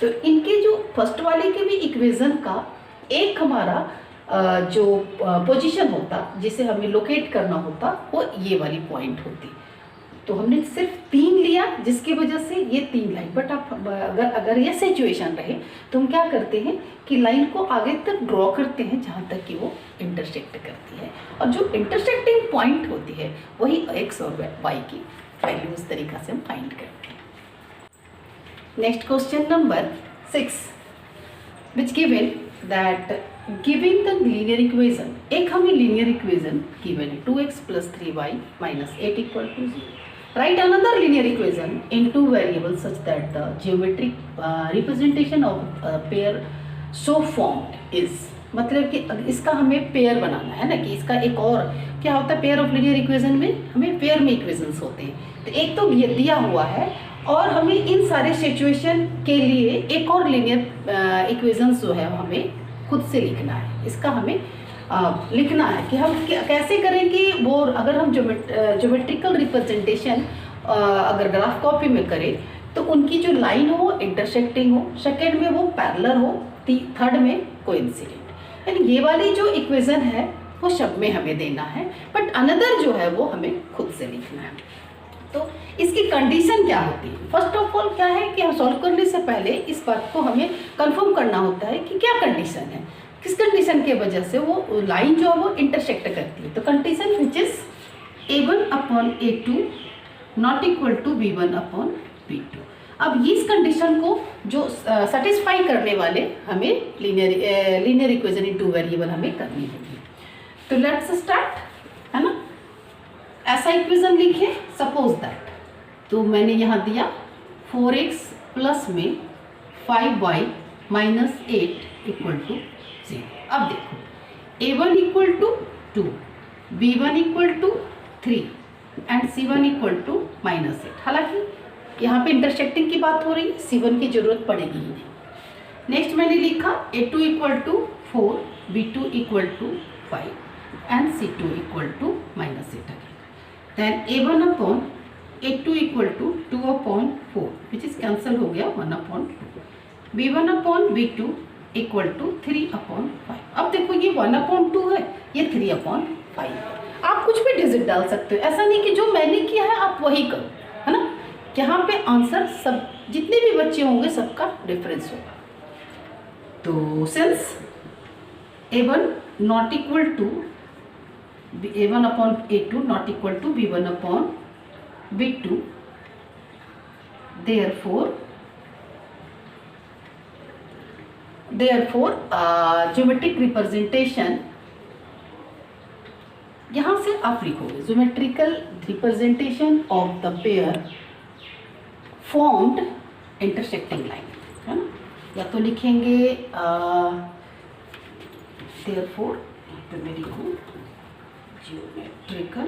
तो इनके जो फर्स्ट वाले के भी इक्वेशन का एक हमारा जो पोजीशन होता जिसे हमें लोकेट करना होता वो ये वाली पॉइंट होती। तो हमने सिर्फ 3 लिया जिसकी वजह से ये 3 लाइन, बट आप अगर ये सिचुएशन रहे तो हम क्या करते हैं कि लाइन को आगे तक ड्रॉ करते हैं जहाँ तक कि वो इंटरसेक्ट करती है और जो इंटरसेक्टिंग पॉइंट होती है वही x और y की वैल्यू उस तरीक़ा से हम फाइंड करते हैं। Next question number 6 which given that giving the linear equation, एक हमें लीनियर इक्वेशन गिवन है 2x + 3y - 8 = 0. Write another linear equation in 2 variables such that the geometric representation of a pair so formed is, मतलब कि इसका हमें pair बनाना है ना कि इसका एक और क्या होता है पेयर ऑफ लीनियर इक्वेशन में हमें पेयर में इक्वेशंस होते हैं। तो एक तो ये दिया हुआ है और हमें इन सारे सिचुएशन के लिए एक और लीनियर इक्वेशंस जो है हमें खुद से लिखना है। इसका हमें लिखना है कि हम कैसे करें कि वो अगर हम ज्योमेट्रिकल रिप्रेजेंटेशन अगर ग्राफ कॉपी में करें तो उनकी जो लाइन हो इंटरसेक्टिंग हो, सेकेंड में वो पैरेलल हो, थर्ड में कोइंसिडेंट। यानी ये वाली जो इक्वेशन है वो शब्द में हमें देना है, बट अनदर जो है वो हमें खुद से लिखना है। तो इसकी कंडीशन क्या होती है? फर्स्ट ऑफ ऑल क्या है कि हम सॉल्व करने से पहले इस बात को हमें कंफर्म करना होता है कि क्या कंडीशन है, किस कंडीशन के वजह से वो लाइन जो है वो इंटरसेक्ट करती है। तो condition which is a1/a2 not equal to b1/b2। अब इस कंडीशन को जो सेटिस्फाई करने वाले हमें लीनियर इक्वेशन इन 2 वेरिएबल हमें करनी होगी। तो लेट्स स्टार्ट, है ना। ऐसा इक्वेशन लिखे सपोज दैट, तो मैंने यहाँ दिया 4x प्लस में 5y माइनस 8 इक्वल टू 0। अब देखो a1 equal to 2, b1 equal to 3 and c1 equal to -8। हालांकि यहाँ पे इंटरसेक्टिंग की बात हो रही है, c1 की जरूरत पड़ेगी ही नहीं। नेक्स्ट मैंने लिखा a2 equal to 4, b2 equal to 5 and c2 equal to -8 again. Then a1/a2 equal to 2/4 which is cancel हो गया 1/2, b1/b2 इक्वल टू 3/5। अब देखो ये 1/2 है, ये 3/5 है। आप कुछ भी डिजिट डाल सकते हो, ऐसा नहीं कि जो मैंने किया है आप वही करो, है ना। यहाँ पे आंसर सब जितने भी बच्चे होंगे सबका डिफरेंस होगा। तो since a1 not equal to a1/a2 not equal to b1/b2, therefore geometric representation यहाँ से आप लिखोगे geometrical representation of the pair formed intersecting line, है ना। या तो लिखेंगे देयरफॉर, तो मैं लिखूँ geometrical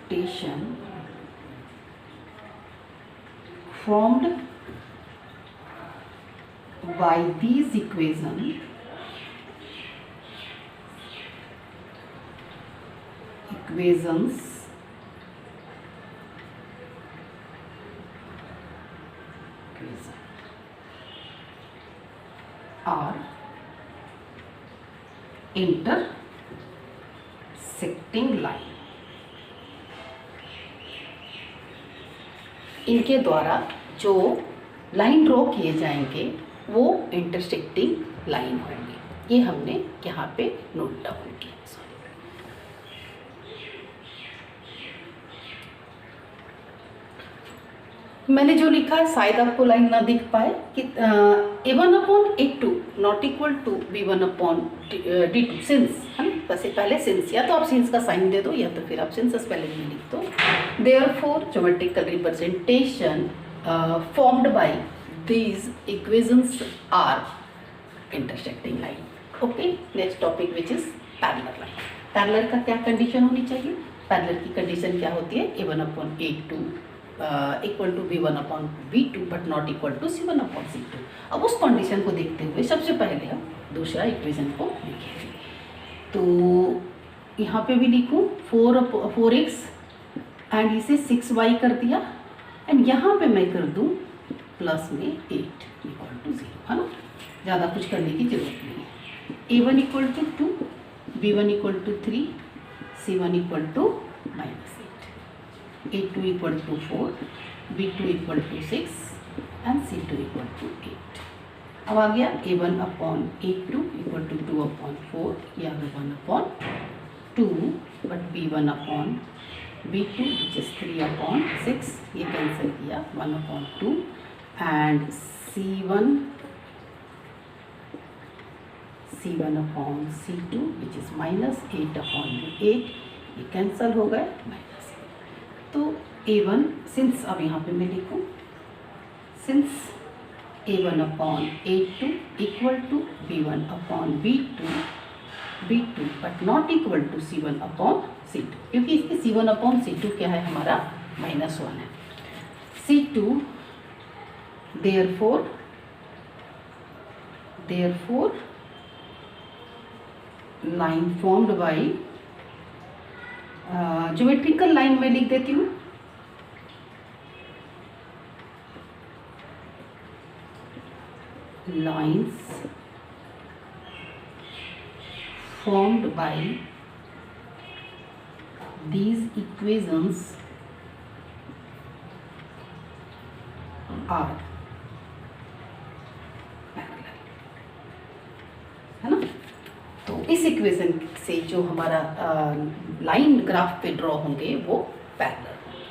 representation formed by these equations are intersecting line। इनके द्वारा जो लाइन ड्रॉ किए जाएंगे वो इंटरसेक्टिंग लाइन होंगे। ये हमने यहाँ पे नोट डाउन किया। मैंने जो लिखा है शायद आपको लाइन ना दिख पाए कि a1/a2 not equal to b1/d2 since, है ना। वैसे पहले सिंस, या तो आप सिंस का साइन दे दो या तो फिर आप सिंस स्पेलिंग में लिख दो। Therefore geometrical representation formed by these equations are intersecting line। Okay, next topic which is parallel line. Parallel का क्या कंडीशन होनी चाहिए? पैरेलल की कंडीशन क्या होती है? a1/a2 equal to b1/b2 but not equal to c1/c2। अब उस कंडीशन को देखते हुए सबसे पहले हम दूसरा इक्वेशन को लिखेंगे। तो यहाँ पे भी लिखूँ 4x एंड इसे 6y कर दिया, एंड यहाँ पे मैं कर दूँ प्लस में 8 इक्वल टू 0, है ना। ज़्यादा कुछ करने की जरूरत नहीं है। a1 equal to 2, b1 equal to 3, c1 equal to -8, a2 equal to 4, b2 equal to 6 and c2 equal to 8। अब आ गया a1/a2 इक्वल टू 2/4, या 1/2, बट b1/b2 विच इज 3/6, ये कैंसिल किया 1/2, एंड c1/c2 विच इज -8/8, ये cancel हो गए minus. तो a1 since, अब यहाँ पे मैं लिखूँ since a1/a2 equal to b1/b2 but not equal to c1/c2, क्योंकि इसकी c1/c2 क्या है हमारा -1 है। c2 therefore line formed by geometrical line में लिख देती हूँ lines formed by these equations are parallel, है ना। तो इस इक्वेशन से जो हमारा लाइन ग्राफ पे ड्रॉ होंगे वो पैरेलल होंगे।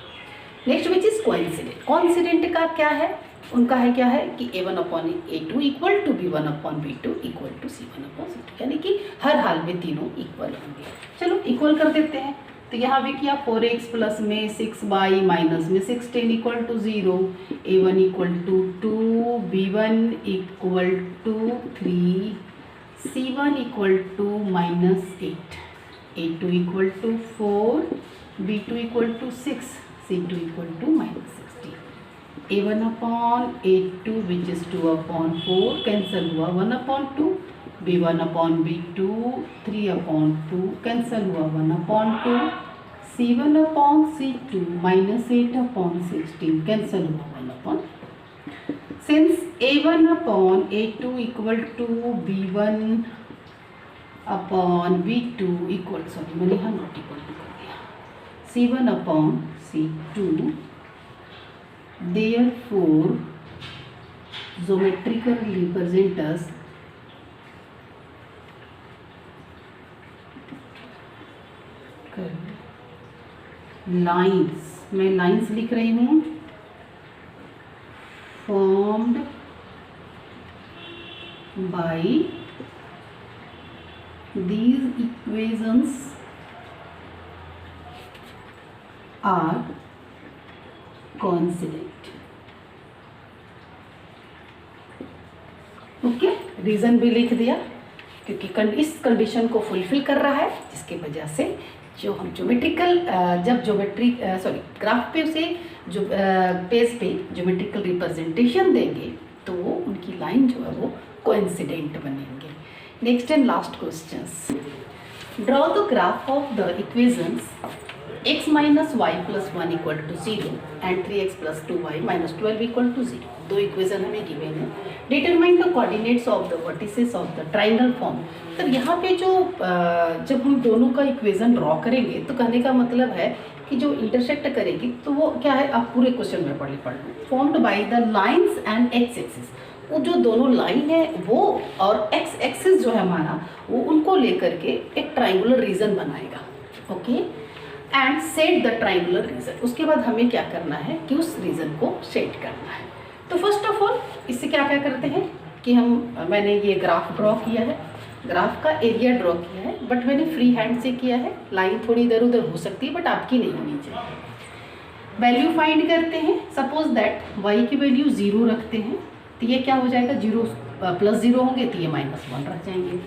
Next which is coincident. Coincident का क्या है? उनका है क्या है कि a1/a2 equal to b1/b2 equal to c1/c2, यानी कि हर हाल में तीनों इक्वल होंगे। चलो इक्वल कर देते हैं। तो यहाँ भी किया 4x प्लस में 6y माइनस में 16 equal to 0, a1 equal to 2, b1 equal to 3, c1 equal to -8, a2 equal to 4, b2 equal to 6, c2 equal to -16। a1/a2 which is 2/4 cancel हुआ 1/2, b1/b2 3/2 कैंसल हुआ 1/2, c1/c2 -8/16 कैंसल हुआ 1/2। Since a1/a2 equal to b1/b2 equal, sorry मैंने यहाँ not equal to कर दिया, c1/c2, therefore geometrical representers lines, मैं lines लिख रही हूँ, formed by these equations are coincident. Okay, reason भी लिख दिया क्योंकि इस कंडीशन को फुलफिल कर रहा है, जिसकी वजह से जो हम ज्योमेट्रिकल जब ग्राफ पे उसे जो पेज पे ज्योमेट्रिकल रिप्रेजेंटेशन देंगे तो वो उनकी लाइन जो है वो कोइंसिडेंट बनेंगे. Next and last questions. Draw the graph of the equations x minus y plus 1 equal to 0 and 3x plus 2y minus 12 equal to 0. दो इक्वेशन हमें गिवन है. Determine the coordinates of the vertices of the triangle form. तो यहाँ पे जो जब हम दोनों का इक्वेशन ड्रॉ करेंगे तो कहने का मतलब है कि जो इंटरसेक्ट करेगी तो वो क्या है, आप पूरे क्वेश्चन में पढ़ लो. Formed by the lines and x axis. वो जो दोनों लाइन है वो और एक्स एक्सिस जो है हमारा वो उनको लेकर के एक ट्राइंगुलर रीजन बनाएगा. Okay, and set the triangular region. उसके बाद हमें क्या करना है कि उस रीजन को सेट करना है. तो फर्स्ट ऑफ ऑल इससे क्या क्या करते हैं कि मैंने ये ग्राफ ड्रॉ किया है, ग्राफ का एरिया ड्रॉ किया है, बट मैंने फ्री हैंड से किया है. लाइन थोड़ी इधर उधर हो सकती है बट आपकी नहीं होनी चाहिए. वैल्यू फाइंड करते हैं. सपोज दैट y की वैल्यू 0 रखते हैं तो ये क्या हो जाएगा, 0 + 0 होंगे तो ये -1 रह जाएंगे.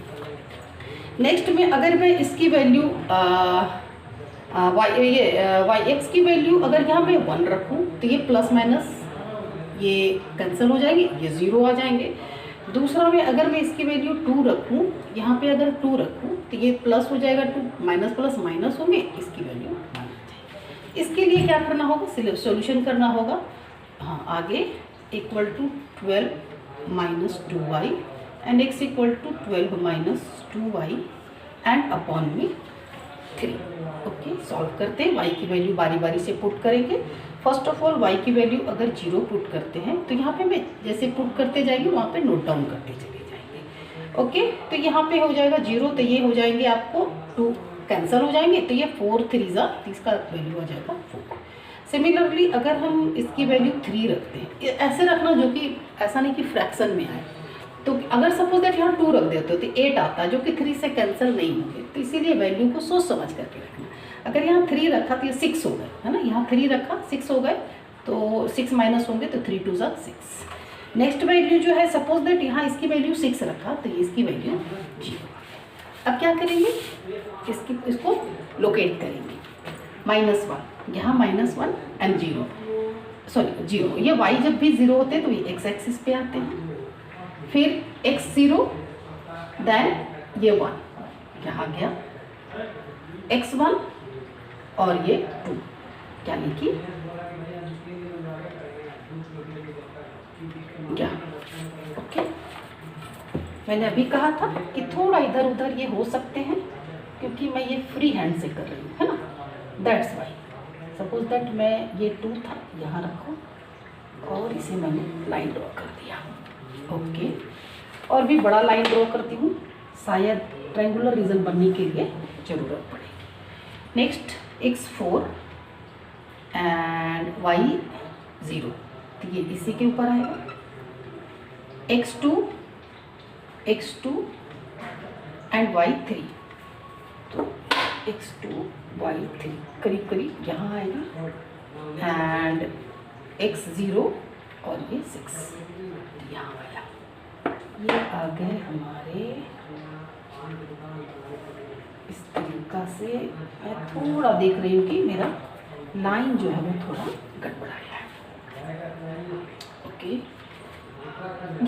नेक्स्ट में अगर मैं इसकी वैल्यू x की वैल्यू अगर यहाँ पे 1 रखूँ तो ये प्लस माइनस ये कैंसिल हो जाएंगे, ये 0 आ जाएंगे. दूसरा में अगर मैं इसकी वैल्यू 2 रखूँ, यहाँ पे अगर 2 रखूँ तो ये प्लस हो जाएगा, 2 माइनस प्लस माइनस होंगे, इसकी वैल्यू 1 आ जाएगी. इसके लिए क्या करना होगा, सॉल्यूशन करना होगा. हाँ, आगे equal to 12 minus 2y and x equal to 12 minus 2y and upon में 3. ओके, सॉल्व करते हैं. y की वैल्यू बारी बारी से पुट करेंगे. फर्स्ट ऑफ ऑल y की वैल्यू अगर 0 पुट करते हैं तो यहाँ पे मैं जैसे पुट करते जाएंगे वहाँ पे नोट डाउन करते चले जाएंगे. ओके, तो यहाँ पे हो जाएगा 0 तो ये हो जाएंगे आपको 2 कैंसिल हो जाएंगे तो ये 4 3 इसका वैल्यू आ जाएगा 4. सिमिलरली अगर हम इसकी वैल्यू 3 रखते हैं, ऐसे रखना जो कि ऐसा नहीं कि फ्रैक्शन में आए. तो अगर सपोज दैट यहाँ 2 रख देते हो तो 8 आता जो कि 3 से कैंसिल नहीं होंगे. तो इसीलिए वैल्यू को सोच समझ करके रखना. अगर यहाँ 3 रखा तो ये 6 हो गए, है ना. यहाँ 3 रखा 6 हो गए तो 6 माइनस होंगे तो 3 2 6. नेक्स्ट वैल्यू जो है सपोज दैट यहाँ इसकी वैल्यू 6 रखा तो इसकी वैल्यू 0. अब क्या करेंगे, इसको लोकेट करेंगे. -1 यहाँ -1 एंड 0 0. ये y जब भी 0 होते हैं तो ये x एक्सिस पे आते हैं. फिर x 0 देन ये 1 यहाँ गया, x 1 और ये 2 यानी कि क्या. ओके, मैंने अभी कहा था कि थोड़ा इधर उधर ये हो सकते हैं क्योंकि मैं ये फ्री हैंड से कर रही हूँ, है ना. That's why. सपोज दैट मैं ये 2 था यहाँ रखूँ और इसे मैंने लाइन ड्रॉ कर दिया. ओके, और भी बड़ा लाइन ड्रॉ करती हूँ, शायद ट्रायंगुलर रीजन बनने के लिए ज़रूरत पड़ेगी. नेक्स्ट x 4 एंड y 0 तो ये इसी के ऊपर आएगा. x 2 एंड y 3 तो x 2 y 3 करीब करीब यहाँ आएगा. एंड x 0 और ये 6 यहाँ आया. ये आ गए हमारे इस तरीका से. मैं थोड़ा देख रही हूँ कि मेरा लाइन जो है वो थोड़ा गड़बड़ाया है. ओके,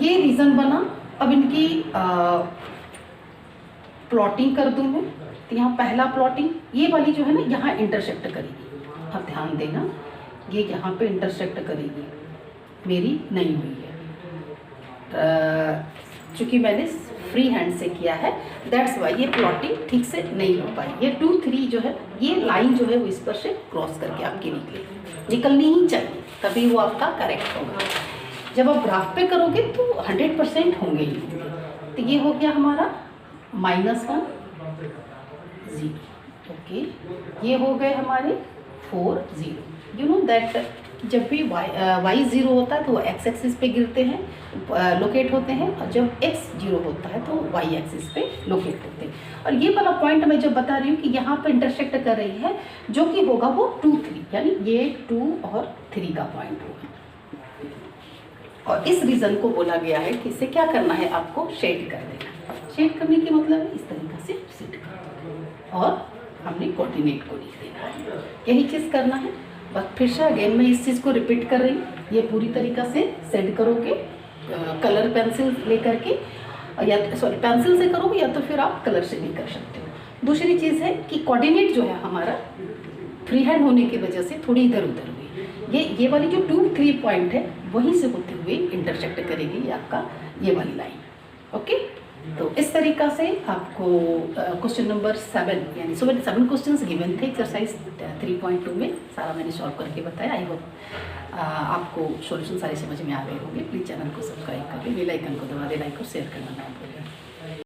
ये रीज़न बना. अब इनकी प्लॉटिंग कर दूँ मैं. तो यहाँ पहला प्लॉटिंग ये वाली जो है ना यहाँ इंटरसेक्ट करेगी. अब ध्यान देना, ये यहाँ पे इंटरसेक्ट करेगी, मेरी नहीं हुई है चूँकि मैंने फ्री हैंड से किया है. दैट्स वाई ये प्लॉटिंग ठीक से नहीं हो पाई. ये 2 3 जो है ये लाइन जो है वो इस पर से क्रॉस करके आपकी निकलनी ही चाहिए, तभी वो आपका करेक्ट होगा. जब आप ग्राफ पे करोगे तो 100% होंगे ही होंगे. तो ये हो गया हमारा -1 0. ओके, ये हो गए हमारे 4 0. यू नो दैट कि जब भी वाई ज़ीरो होता है तो वो एक्स एक्सिस पे गिरते हैं, लोकेट होते हैं, और जब एक्स जीरो होता है तो वाई एक्सिस पे लोकेट होते हैं। और ये वाला पॉइंट मैं जो बता रही हूँ कि यहाँ पर इंटरसेक्ट कर रही है, जो कि होगा वो 2 3, यानी ये 2 और 3 का पॉइंट होगा। और इस रीज़न को बोला गया है कि इसे क्या करना है, आपको शेड कर देना। शेड करने की मतलब है इस तरीक़ा से सेट कर देना और हमने कोऑर्डिनेट को लिख देना है, यही चीज़ करना है। बस फिर से अगेन मैं इस चीज़ को रिपीट कर रही हूँ, ये पूरी तरीक़ा से सेट करोगे कलर पेंसिल लेकर के, या सॉरी पेंसिल से करोगे या तो फिर आप कलर से भी कर सकते हो। दूसरी चीज़ है कि कोऑर्डिनेट जो है हमारा फ्री हैंड होने की वजह से थोड़ी इधर उधर हुई, ये वाली जो 2 3 पॉइंट है वहीं से होते हुए इंटरसेक्ट करेगी ये आपका ये वाली लाइन। ओके, तो इस तरीक़ा से आपको क्वेश्चन नंबर 7 यानी 7 क्वेश्चंस गिवन थे एक्सरसाइज 3.2 में, सारा मैंने सॉल्व करके बताया। आई होप आपको सॉल्यूशन सारे समझ में आ गए होंगे। प्लीज़ चैनल को सब्सक्राइब करें, बेल आइकन को दबा दें, लाइक और शेयर करना ना भूलें।